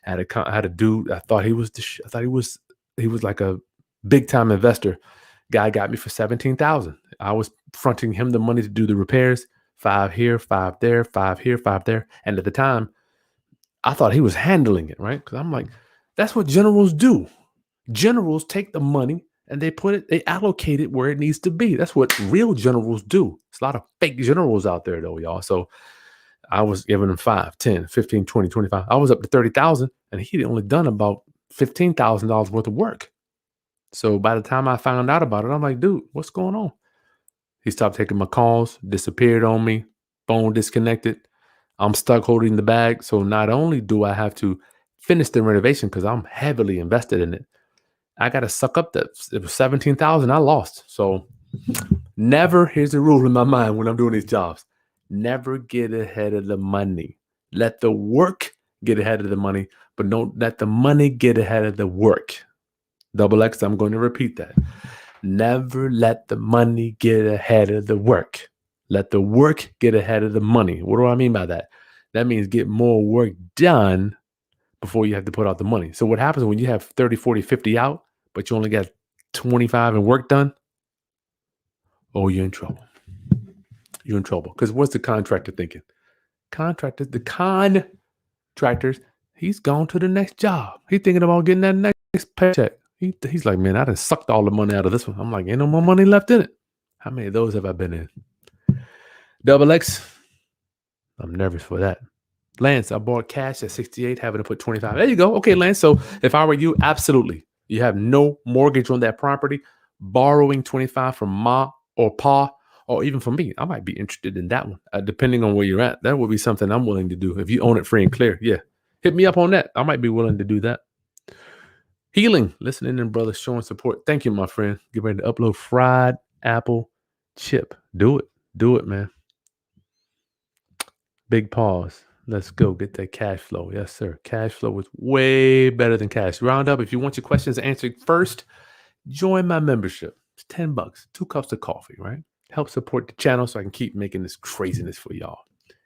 I had a dude. I thought he was I thought he was like a big time investor. Guy got me for 17,000. I was fronting him the money to do the repairs. 5 here, 5 there, 5 here, 5 there. And at the time, I thought he was handling it, right? Because I'm like, that's what generals do. Generals take the money and they allocate it where it needs to be. That's what real generals do. There's a lot of fake generals out there though, y'all. So I was giving him 5, 10, 15, 20, 25. I was up to 30,000 and he'd only done about $15,000 worth of work. So by the time I found out about it, I'm like, dude, what's going on? He stopped taking my calls, disappeared on me, phone disconnected. I'm stuck holding the bag. So not only do I have to finish the renovation because I'm heavily invested in it, I got to suck up it was 17,000 I lost. So never, here's the rule in my mind when I'm doing these jobs, never get ahead of the money. Let the work get ahead of the money, but don't let the money get ahead of the work. Double X, I'm going to repeat that. Never let the money get ahead of the work. Let the work get ahead of the money. What do I mean by that? That means get more work done before you have to put out the money. So what happens when you have 30, 40, 50 out, but you only got 25 in work done? Oh, you're in trouble. You're in trouble. Because what's the contractor thinking? The contractors, he's gone to the next job. He's thinking about getting that next paycheck. He's like, man, I done sucked all the money out of this one. I'm like, ain't no more money left in it. How many of those have I been in? Double X, I'm nervous for that. Lance, I bought cash at 68, having to put 25. There you go. Okay, Lance. So if I were you, absolutely. You have no mortgage on that property. Borrowing 25 from Ma or Pa, or even from me, I might be interested in that one, depending on where you're at. That would be something I'm willing to do. If you own it free and clear, yeah. Hit me up on that. I might be willing to do that. Healing, listening and brothers showing support. Thank you, my friend. Get ready to upload fried apple chip. Do it. Do it, man. Big pause. Let's go get that cash flow. Yes, sir. Cash flow is way better than cash. Roundup. If you want your questions answered first, join my membership. It's $10, 2 cups of coffee, right? Help support the channel so I can keep making this craziness for y'all.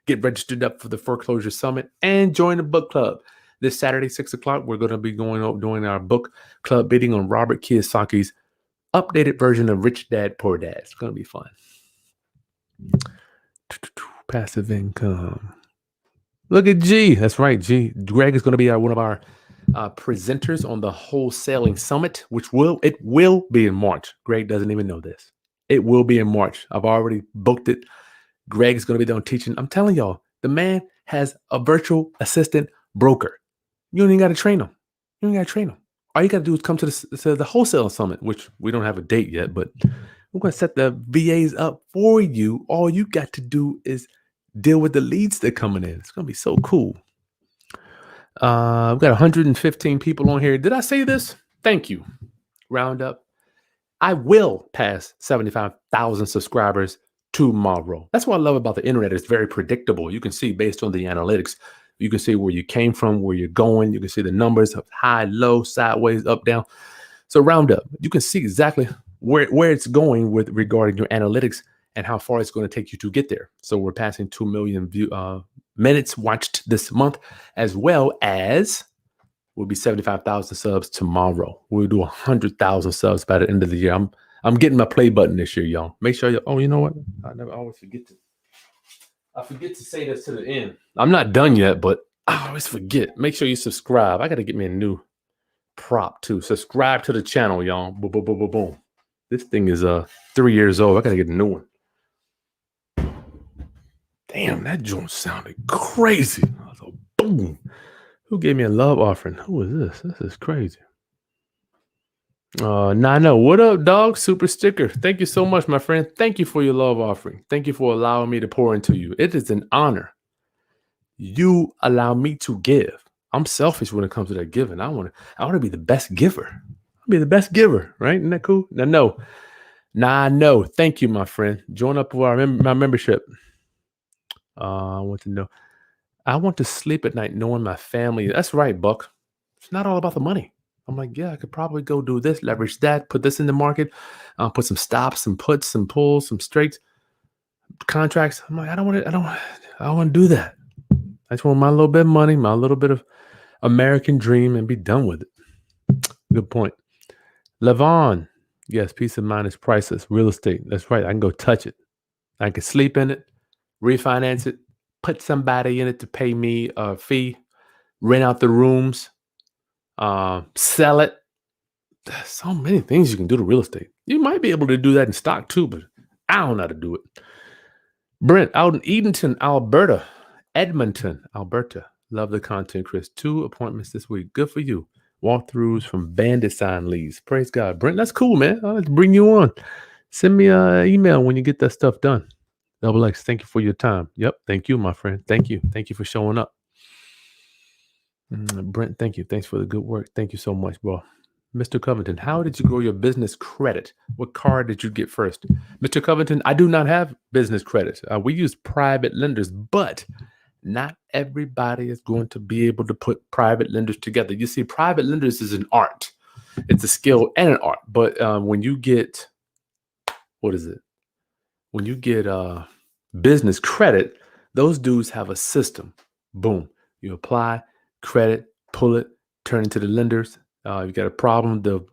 Get registered up for the Foreclosure Summit and join the book club. This Saturday, 6 o'clock, we're going to be doing our book club bidding on Robert Kiyosaki's updated version of Rich Dad, Poor Dad. It's going to be fun. Passive income. Look at G. That's right, G. Greg is going to be one of our presenters on the Wholesaling Summit, which will be in March. Greg doesn't even know this. It will be in March. I've already booked it. Greg is going to be there teaching. I'm telling y'all, the man has a virtual assistant broker. You don't even got to train him. You don't got to train him. All you got to do is come to the Wholesale Summit, which we don't have a date yet, but we're going to set the VAs up for you. All you got to do is deal with the leads that are coming in. It's going to be so cool. We've got 115 people on here. Did I say this? Thank you. Roundup. I will pass 75,000 subscribers tomorrow. That's what I love about the internet. It's very predictable. You can see based on the analytics. You can see where you came from, where you're going. You can see the numbers of high, low, sideways, up, down. So Roundup, you can see exactly where it's going with regarding your analytics and how far it's going to take you to get there. So we're passing 2 million minutes watched this month, as well as we'll be 75,000 subs tomorrow. We'll do 100,000 subs by the end of the year. I'm getting my play button this year, y'all. Make sure you. Oh, you know what? I always forget to. I forget to say this to the end. I'm not done yet, but I always forget. Make sure you subscribe. I got to get me a new prop too. Subscribe to the channel, y'all. Boom, boom, boom, boom, boom. This thing is 3 years old. I got to get a new one. Damn, that joint sounded crazy. I was like, boom. Who gave me a love offering? Who is this? This is crazy. Nano, what up, dog? Super sticker. Thank you so much, my friend. Thank you for your love offering. Thank you for allowing me to pour into you. It is an honor. You allow me to give. I'm selfish when it comes to that giving. I want to be the best giver. I'll be the best giver, right? Isn't that cool? No. Thank you, my friend. Join up with my membership. I want to know. I want to sleep at night knowing my family. That's right, Buck. It's not all about the money. I'm like, yeah, I could probably go do this, leverage that, put this in the market, put some stops, some puts, some pulls, some straights, contracts. I'm like, I don't want to do that. I just want my little bit of money, my little bit of American dream, and be done with it. Good point. Levon, yes, peace of mind is priceless. Real estate, that's right. I can go touch it. I can sleep in it, refinance it, put somebody in it to pay me a fee, rent out the rooms, sell it. There's so many things you can do to real estate. You might be able to do that in stock too, but I don't know how to do it. Brent out in Edmonton, Alberta. Love the content, Kris. 2 appointments this week. Good for you. Walkthroughs from bandit sign leads. Praise God. Brent, that's cool, man. I'll have to bring you on. Send me an email when you get that stuff done. Double X, thank you for your time. Yep, thank you, my friend. Thank you. Thank you for showing up. Brent, thank you. Thanks for the good work. Thank you so much, bro. Mr. Covington, how did you grow your business credit? What card did you get first? Mr. Covington, I do not have business credit. We use private lenders, but not everybody is going to be able to put private lenders together. You see, private lenders is an art. It's a skill and an art. But when you get, When you get business credit, those dudes have a system. Boom. You apply, credit, pull it, turn it to the lenders. You got a problem, they'll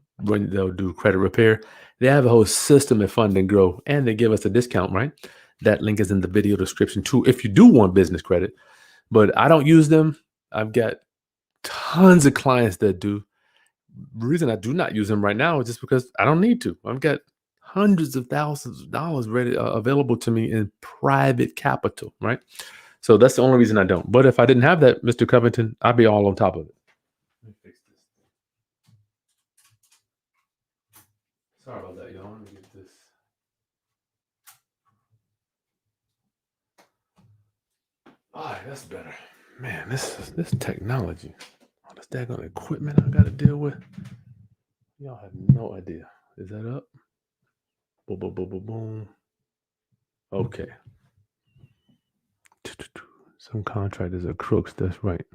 do credit repair. They have a whole system at Fund and Grow, and they give us a discount, right? That link is in the video description too, if you do want business credit. But I don't use them. I've got tons of clients that do. The reason I do not use them right now is just because I don't need to. I've got hundreds of thousands of dollars ready available to me in private capital, right? So that's the only reason I don't. But if I didn't have that, Mr. Covington, I'd be all on top of it. Let me fix this. Sorry about that, y'all. Let me get this. All right, that's better. Man, this technology, all this daggone equipment I got to deal with. Y'all have no idea. Is that up? Boom, boom, boom, boom, boom. Okay. Some contractors are crooks. That's right.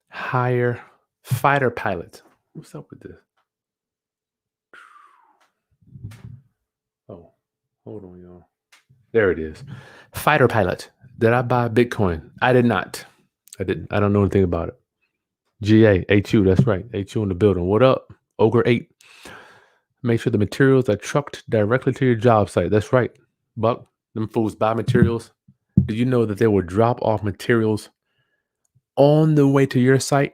Hire fighter pilots. What's up with this? Oh, hold on, y'all. There it is. Fighter pilot. Did I buy Bitcoin? I did not. I didn't. I don't know anything about it. GA, HU, that's right. HU in the building. What up? Ogre 8. Make sure the materials are trucked directly to your job site. That's right. Buck, them fools buy materials. Did you know that they will drop off materials on the way to your site?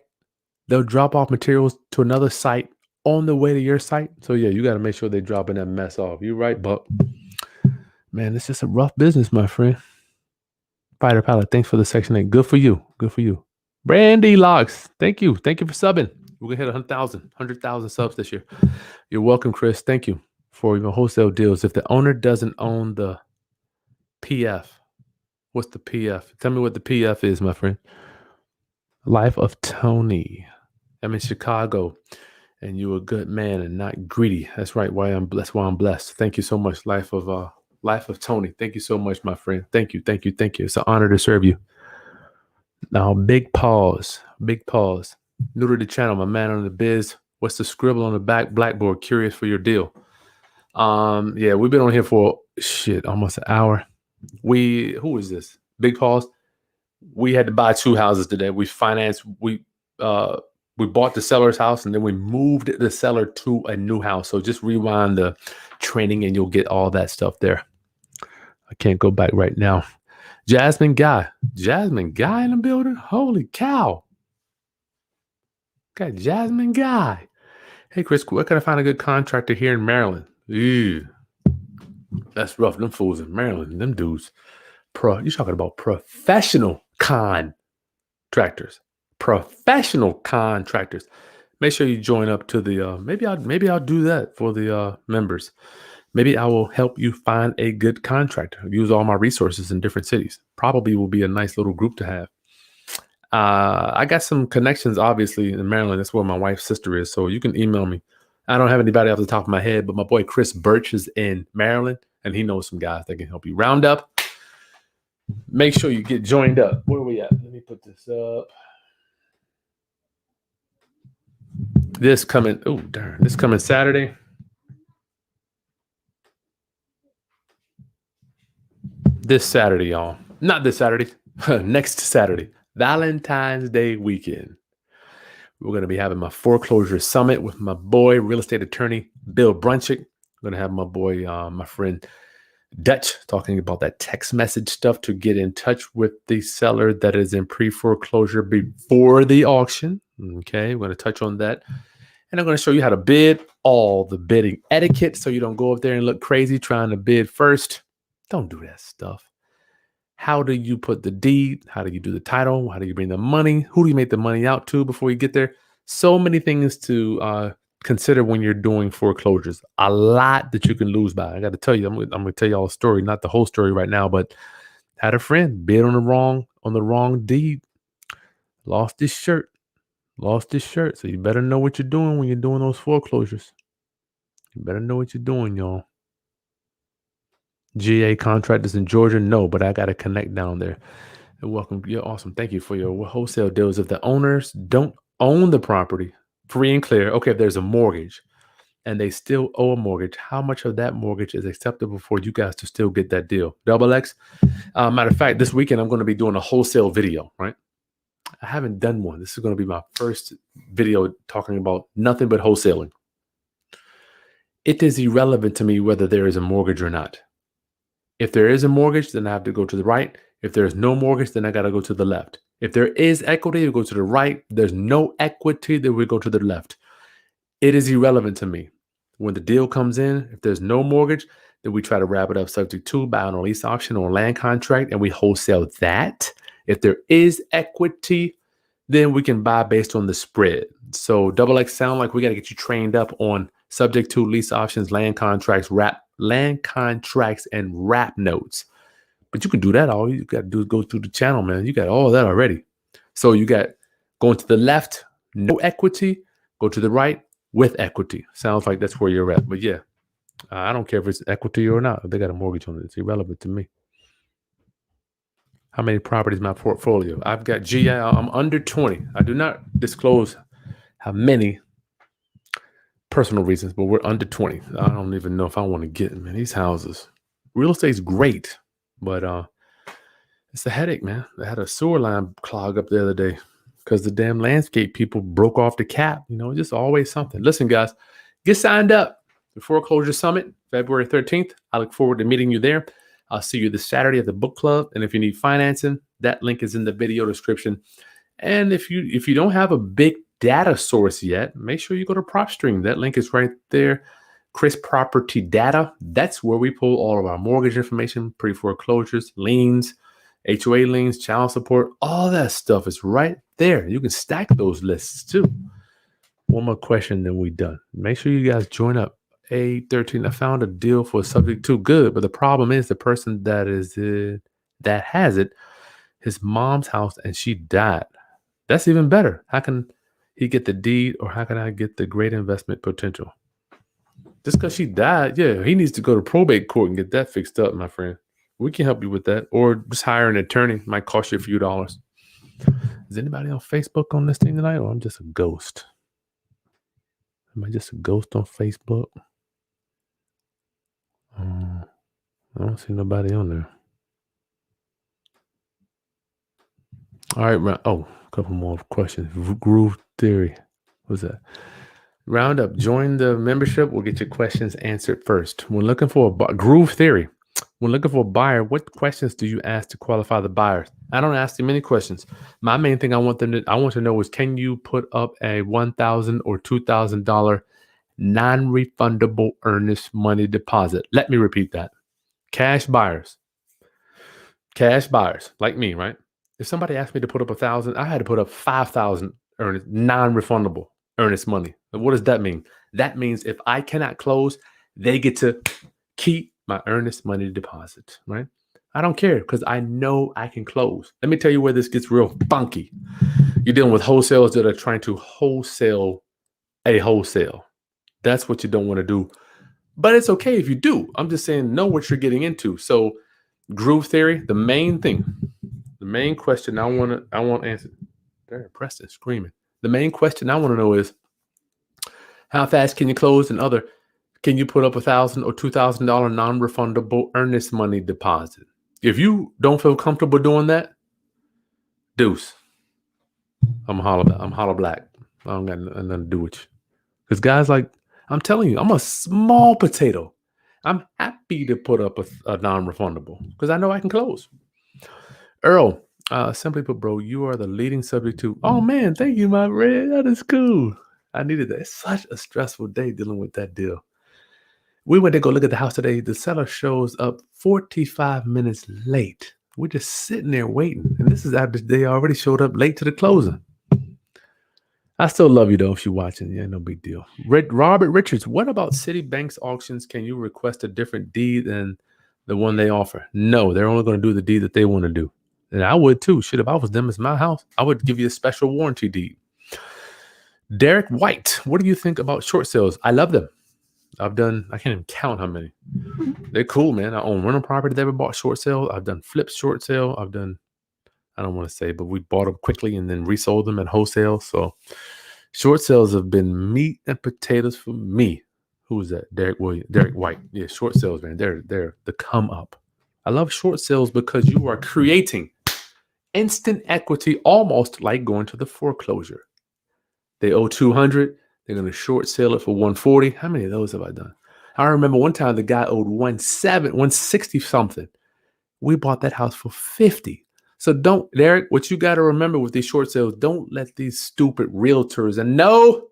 They'll drop off materials to another site on the way to your site. So yeah, you got to make sure they're dropping that mess off. You're right, Buck. Man, it's just a rough business, my friend. Fighter pilot, thanks for the Section 8. Good for you. Good for you. Brandy Locks, thank you. Thank you for subbing. We're going to hit 100,000 subs this year. You're welcome, Kris. Thank you for your wholesale deals. If the owner doesn't own the PF, what's the PF? Tell me what the PF is, my friend. Life of Tony. I'm in Chicago, and you're a good man and not greedy. That's right. That's why I'm blessed. Thank you so much, Life of Tony. Thank you so much, my friend. Thank you. It's an honor to serve you. Now, big pause. New to the channel, my man on the biz. What's the scribble on the back blackboard? Curious for your deal. Yeah, we've been on here for almost an hour. Who is this? Big pause. We had to buy 2 houses today. We bought the seller's house and then we moved the seller to a new house. So just rewind the training and you'll get all that stuff there. I can't go back right now. Jasmine Guy in the building. Holy cow. Got Jasmine Guy. Hey, Kris, where can I find a good contractor here in Maryland? Ew. That's rough. Them fools in Maryland, them dudes. You're talking about professional contractors. Make sure you join up to the maybe I'll do that for the members. Maybe I will help you find a good contractor. Use all my resources in different cities. Probably will be a nice little group to have. I got some connections, obviously, in Maryland. That's where my wife's sister is. So you can email me. I don't have anybody off the top of my head, but my boy Chris Birch is in Maryland, and he knows some guys that can help you. Round up. Make sure you get joined up. Where are we at? Let me put this up. This coming Saturday. This Saturday, y'all. Not this Saturday. Next Saturday. Valentine's Day weekend. We're going to be having my Foreclosure Summit with my boy, real estate attorney Bill Brunchick. I'm going to have my boy, my friend Dutch, talking about that text message stuff to get in touch with the seller that is in pre-foreclosure before the auction. Okay, we're going to touch on that. And I'm going to show you how to bid, all the bidding etiquette, so you don't go up there and look crazy trying to bid first. Don't do that stuff. How do you put the deed? How do you do the title? How do you bring the money? Who do you make the money out to before you get there? So many things to consider when you're doing foreclosures. A lot that you can lose by. I got to tell you, I'm going to tell you all a story, not the whole story right now, but had a friend bid on the wrong deed, lost his shirt. So you better know what you're doing when you're doing those foreclosures. You better know what you're doing, y'all. GA contractors in Georgia, no, but I got to connect down there. And welcome. You're awesome. Thank you for your wholesale deals. If the owners don't own the property, free and clear. Okay, if there's a mortgage and they still owe a mortgage, how much of that mortgage is acceptable for you guys to still get that deal? Double X. Matter of fact, this weekend I'm going to be doing a wholesale video, right? I haven't done one. This is going to be my first video talking about nothing but wholesaling. It is irrelevant to me whether there is a mortgage or not. If there is a mortgage, then I have to go to the right. If there's no mortgage, then I got to go to the left. If there is equity, we go to the right. There's no equity, then we go to the left. It is irrelevant to me. When the deal comes in, if there's no mortgage, then we try to wrap it up subject to buy on a lease auction or land contract, and we wholesale that. If there is equity, then we can buy based on the spread. So Double X sound like we got to get you trained up on subject to lease options, land contracts, and wrap notes. But you can do that. All you got to do is go through the channel, man. You got all that already. So you got going to the left, no equity, go to the right with equity. Sounds like that's where you're at. But yeah, I don't care if it's equity or not. If they got a mortgage on it, it's irrelevant to me. How many properties in my portfolio? I've got GI. I'm under 20. I do not disclose how many, personal reasons, but we're under 20. I don't even know if I want to get them in these houses. Real estate's great, but it's a headache, man. I had a sewer line clog up the other day because the damn landscape people broke off the cap. Just always something. Listen, guys, get signed up. The Foreclosure Summit, February 13th. I look forward to meeting you there. I'll see you this Saturday at the book club. And if you need financing, that link is in the video description. And if you don't have a big data source yet, make sure you go to PropStream. That link is right there. Kris Property Data. That's where we pull all of our mortgage information, pre-foreclosures, liens, HOA liens, child support. All that stuff is right there. You can stack those lists too. One more question, then we're done. Make sure you guys join up. A13. I found a deal for subject to good, but the problem is the person that has it, his mom's house, and she died. That's even better. How can he get the deed, or how can I get the great investment potential? Just because she died, yeah, he needs to go to probate court and get that fixed up, my friend. We can help you with that, or just hire an attorney. Might cost you a few dollars. Is anybody on Facebook on this thing tonight, or I'm just a ghost? Am I just a ghost on Facebook? I don't see nobody on there. All right. A couple more questions. Groove theory. What's that? Round up. Join the membership. We'll get your questions answered first. When looking for Groove theory. When looking for a buyer, what questions do you ask to qualify the buyers? I don't ask them any questions. My main thing I want to know is, can you put up a $1,000 or $2,000 non-refundable earnest money deposit? Let me repeat that. Cash buyers like me, right? If somebody asked me to put up $1,000, I had to put up $5,000 earnest, non-refundable. earnest money. And what does that mean? That means if I cannot close, they get to keep my earnest money deposit, right? I don't care because I know I can close. Let me tell you where this gets real funky. You're dealing with wholesalers that are trying to wholesale a wholesale. That's what you don't want to do. But it's okay if you do. I'm just saying, know what you're getting into. So, groove theory, the main thing, the main question I want answered. There, Preston screaming. The main question I want to know is, how fast can you close? And other, can you put up $1,000 or $2,000 non-refundable earnest money deposit? If you don't feel comfortable doing that, deuce. I'm hollow black. I don't got nothing to do with you. Because guys, like, I'm telling you, I'm a small potato. I'm happy to put up a non-refundable because I know I can close. Earl, simply put, bro, you are the leading subject to. Oh man, thank you, my friend. That is cool. I needed that. It's such a stressful day dealing with that deal. We went to go look at the house today. The seller shows up 45 minutes late. We're just sitting there waiting. And this is after they already showed up late to the closing. I still love you, though, if you're watching. Yeah, no big deal. Robert Richards, what about Citibank's auctions? Can you request a different deed than the one they offer? No, they're only going to do the deed that they want to do. And I would, too. Shit, if I was them, it's my house. I would give you a special warranty deed. Derek White, what do you think about short sales? I love them. I can't even count how many. They're cool, man. I own rental property that ever bought short sale. I've done flips short sale. I don't want to say, but we bought them quickly and then resold them at wholesale. So short sales have been meat and potatoes for me. Who was that? Derek White. Yeah, short sales, man. They're the come up. I love short sales because you are creating instant equity, almost like going to the foreclosure. They owe 200. They're going to short sale it for 140. How many of those have I done? I remember one time the guy owed 160 something. We bought that house for 50. So Derek, what you got to remember with these short sales, don't let these stupid realtors, and no,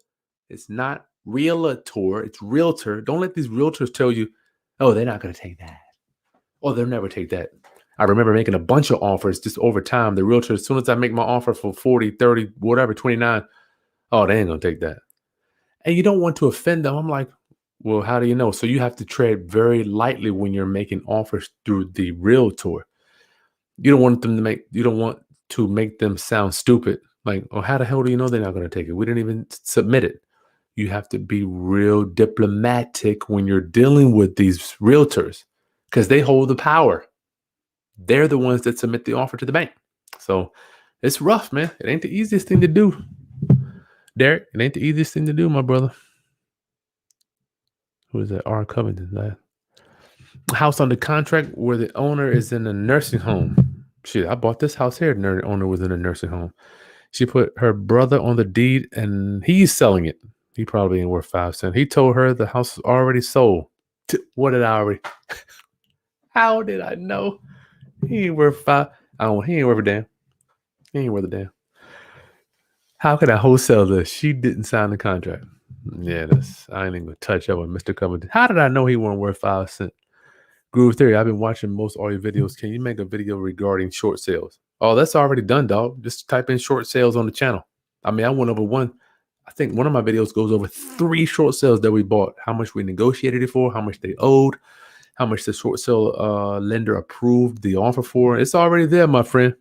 it's not realtor, it's realtor. Don't let these realtors tell you, oh, they're not going to take that. Oh, they'll never take that. I remember making a bunch of offers just over time. The realtor, as soon as I make my offer for 40, 30, whatever, 29, oh, they ain't going to take that. And you don't want to offend them. I'm like, well, how do you know? So you have to tread very lightly when you're making offers through the realtor. You don't want to make them sound stupid. Like, oh, how the hell do you know they're not going to take it? We didn't even submit it. You have to be real diplomatic when you're dealing with these realtors because they hold the power. They're the ones that submit the offer to the bank. So it's rough, man. It ain't the easiest thing to do. Derek, it ain't the easiest thing to do, my brother. Who is that? R. Covington. House under contract where the owner is in a nursing home. Shit, I bought this house here. The owner was in a nursing home. She put her brother on the deed and he's selling it. He probably ain't worth 5 cents. He told her the house was already sold. What did I already? How did I know? He ain't worth 5. He ain't worth a damn. He ain't worth a damn. How could I wholesale this? She didn't sign the contract. Yeah, I ain't even gonna touch up on Mr. Covington. How did I know he wasn't worth 5 cents? Groove Theory, I've been watching most all your videos. Can you make a video regarding short sales? Oh, that's already done, dog. Just type in short sales on the channel. I mean, I went over one. I think one of my videos goes over 3 short sales that we bought. How much we negotiated it for, how much they owed, how much the short sale lender approved the offer for. It's already there, my friend.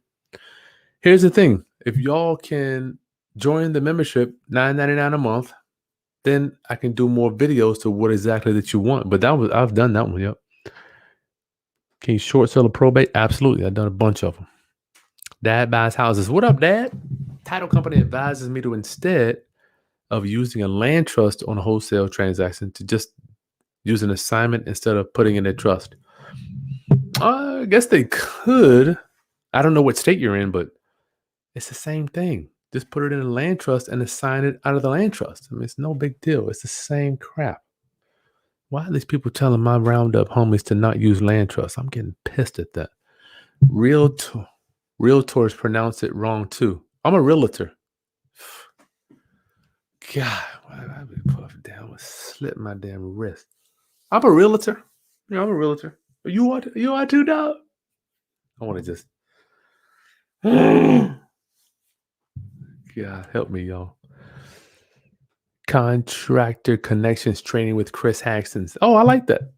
Here's the thing. If y'all can join the membership, $9.99 a month, then I can do more videos to what exactly that you want. But I've done that one, yep. Can you short sell a probate? Absolutely. I've done a bunch of them. Dad buys houses. What up, Dad? Title company advises me to, instead of using a land trust on a wholesale transaction, to just use an assignment instead of putting in a trust. I guess they could. I don't know what state you're in, but it's the same thing. Just put it in a land trust and assign it out of the land trust. I mean, it's no big deal. It's the same crap. Why are these people telling my roundup homies to not use land trust? I'm getting pissed at that. Realtors pronounce it wrong too. I'm a realtor. God, why did I be puffed down and slip my damn wrist? I'm a realtor. Yeah, I'm a realtor. You are too, dog? I want to just. God, help me, y'all. Contractor Connections Training with Kris Haskins. Oh, I like that.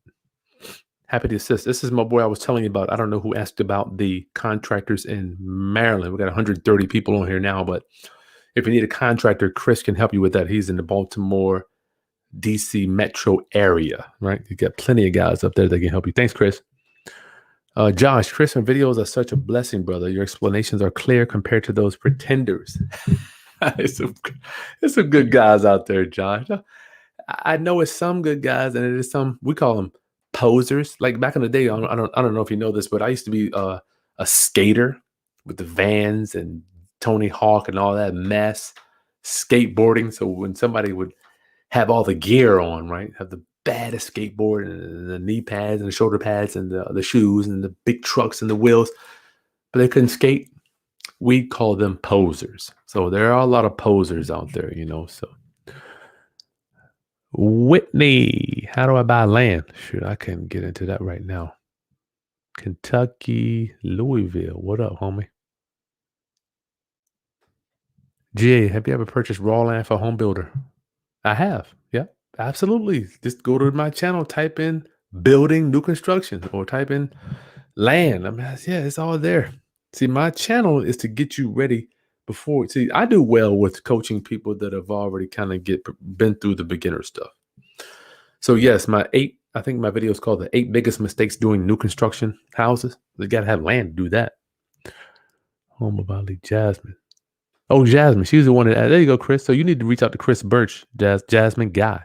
Happy to assist. This is my boy I was telling you about. I don't know who asked about the contractors in Maryland. We got 130 people on here now, but if you need a contractor, Kris can help you with that. He's in the Baltimore, DC metro area, right? You got plenty of guys up there that can help you. Thanks, Kris. Josh, Kris and videos are such a blessing, brother. Your explanations are clear compared to those pretenders. It's some good guys out there, Josh. I know it's some good guys, and it is some, we call them posers. Like back in the day, I don't know if you know this, but I used to be a skater with the Vans and Tony Hawk and all that mess, skateboarding. So when somebody would have all the gear on, right, have the baddest skateboard and the knee pads and the shoulder pads and the shoes and the big trucks and the wheels, but they couldn't skate, we call them posers. So there are a lot of posers out there, you know. So Whitney, how do I buy land? Shoot, I can't get into that right now. Kentucky, Louisville. What up, homie? GA, have you ever purchased raw land for a home builder? I have. Yeah, absolutely. Just go to my channel, type in building new construction or type in land. I mean, yeah, it's all there. See, my channel is to get you ready before. See, I do well with coaching people that have already kind of been through the beginner stuff. So yes, I think my video is called the 8 biggest mistakes doing new construction houses. They got to have land to do that. Home of Ali Jasmine. Oh, Jasmine. She's the one that, there you go, Kris. So you need to reach out to Chris Birch, Jasmine Guy.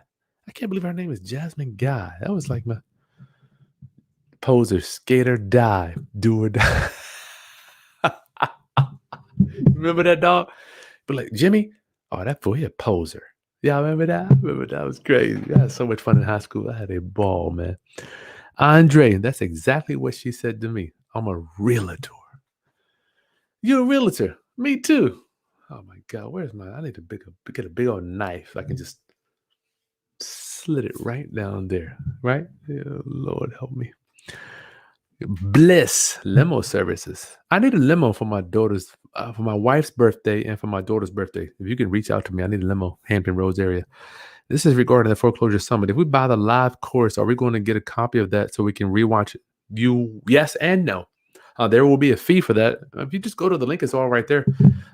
I can't believe her name is Jasmine Guy. That was like my poser, skater, die, do or die. Remember that dog? But like, Jimmy, oh, that fool, he a poser. Yeah, remember that? That was crazy. I had so much fun in high school. I had a ball, man. Andre, that's exactly what she said to me. I'm a realtor. You're a realtor. Me too. Oh my God, where's I need to get a big old knife. I can just slit it right down there, right? Yeah, Lord help me. Bliss limo services. I need a limo for my daughter's, for my wife's birthday and for my daughter's birthday. If you can reach out to me, I need a limo, Hampton Roads area. This is regarding the Foreclosure Summit. If we buy the live course, are we going to get a copy of that so we can rewatch it? Yes and no. There will be a fee for that. If you just go to the link, it's all right there.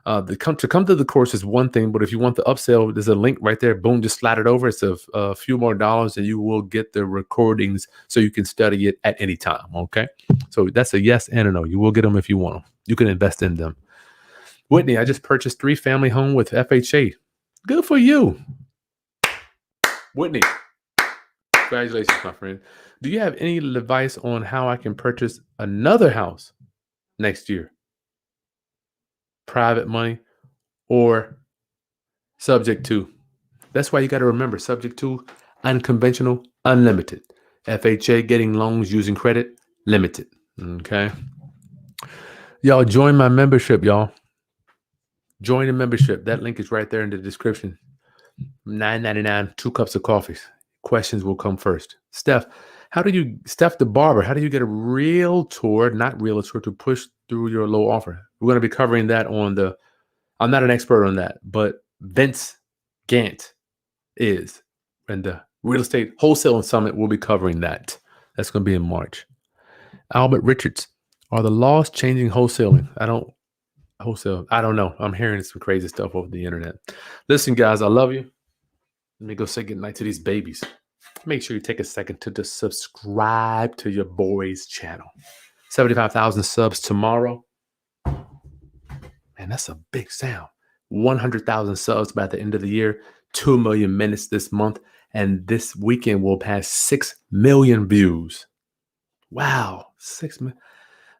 To come to the course is one thing, but if you want the upsell, there's a link right there. Boom, just slide it over. It's a few more dollars, and you will get the recordings so you can study it at any time. Okay, so that's a yes and a no. You will get them if you want them. You can invest in them. Whitney, I just purchased 3-family home with FHA. Good for you, Whitney. Congratulations, my friend. Do you have any advice on how I can purchase another house next year? Private money or subject to? That's why you got to remember, subject to, unconventional, unlimited. FHA, getting loans using credit, limited. Okay. Y'all join my membership, y'all. Join the membership. That link is right there in the description. $9.99, 2 cups of coffee. Questions will come first. Steph the barber, how do you get a realtor, not realtor, to push through your low offer? We're going to be covering that I'm not an expert on that, but Vince Gant is, and the Real Estate Wholesale Summit will be covering that. That's going to be in March. Albert Richards, are the laws changing wholesaling? I don't know. I'm hearing some crazy stuff over the internet. Listen, guys, I love you. Let me go say goodnight to these babies. Make sure you take a second to just subscribe to your boy's channel. 75,000 subs tomorrow. Man, that's a big sound. 100,000 subs by the end of the year. 2 million minutes this month. And this weekend we'll pass 6 million views. Wow. 6 million.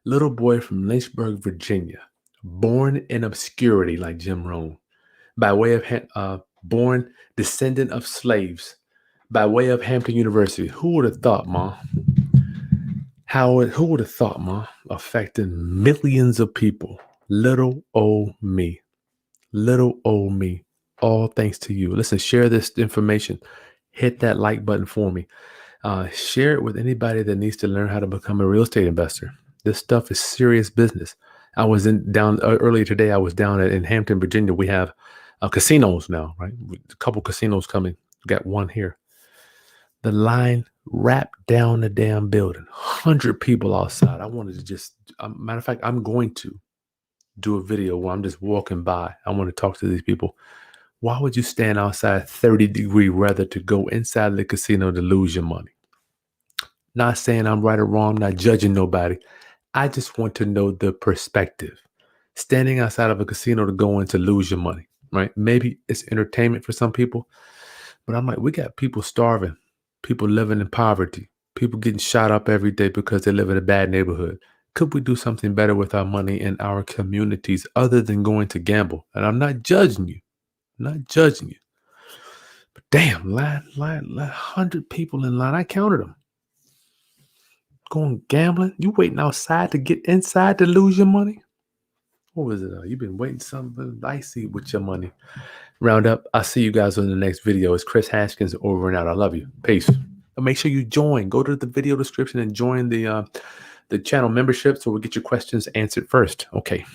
Little boy from Lynchburg, Virginia. Born in obscurity like Jim Rohn. By way of born descendant of slaves. By way of Hampton University. Who would have thought, Ma? Who would have thought, Ma? Affecting millions of people. Little old me. Little old me. All thanks to you. Listen, share this information. Hit that like button for me. Share it with anybody that needs to learn how to become a real estate investor. This stuff is serious business. I was earlier today, I was down in Hampton, Virginia. We have Casinos now, right? A couple casinos coming. Got one here. The line wrapped down the damn building. 100 people outside. I wanted to just, matter of fact, I'm going to do a video where I'm just walking by. I want to talk to these people. Why would you stand outside 30-degree weather to go inside the casino to lose your money? Not saying I'm right or wrong, not judging nobody. I just want to know the perspective. Standing outside of a casino to go in to lose your money, right? Maybe it's entertainment for some people, but I'm like, we got people starving, people living in poverty, people getting shot up every day because they live in a bad neighborhood. Could we do something better with our money in our communities other than going to gamble? And I'm not judging you, not judging you. But damn, line, 100 people in line. I counted them. Going gambling? You waiting outside to get inside to lose your money? What was it? You've been waiting something dicey with your money. Round up. I'll see you guys on the next video. It's Kris Haskins over and out. I love you. Peace. And make sure you join. Go to the video description and join the channel membership so we'll get your questions answered first. Okay.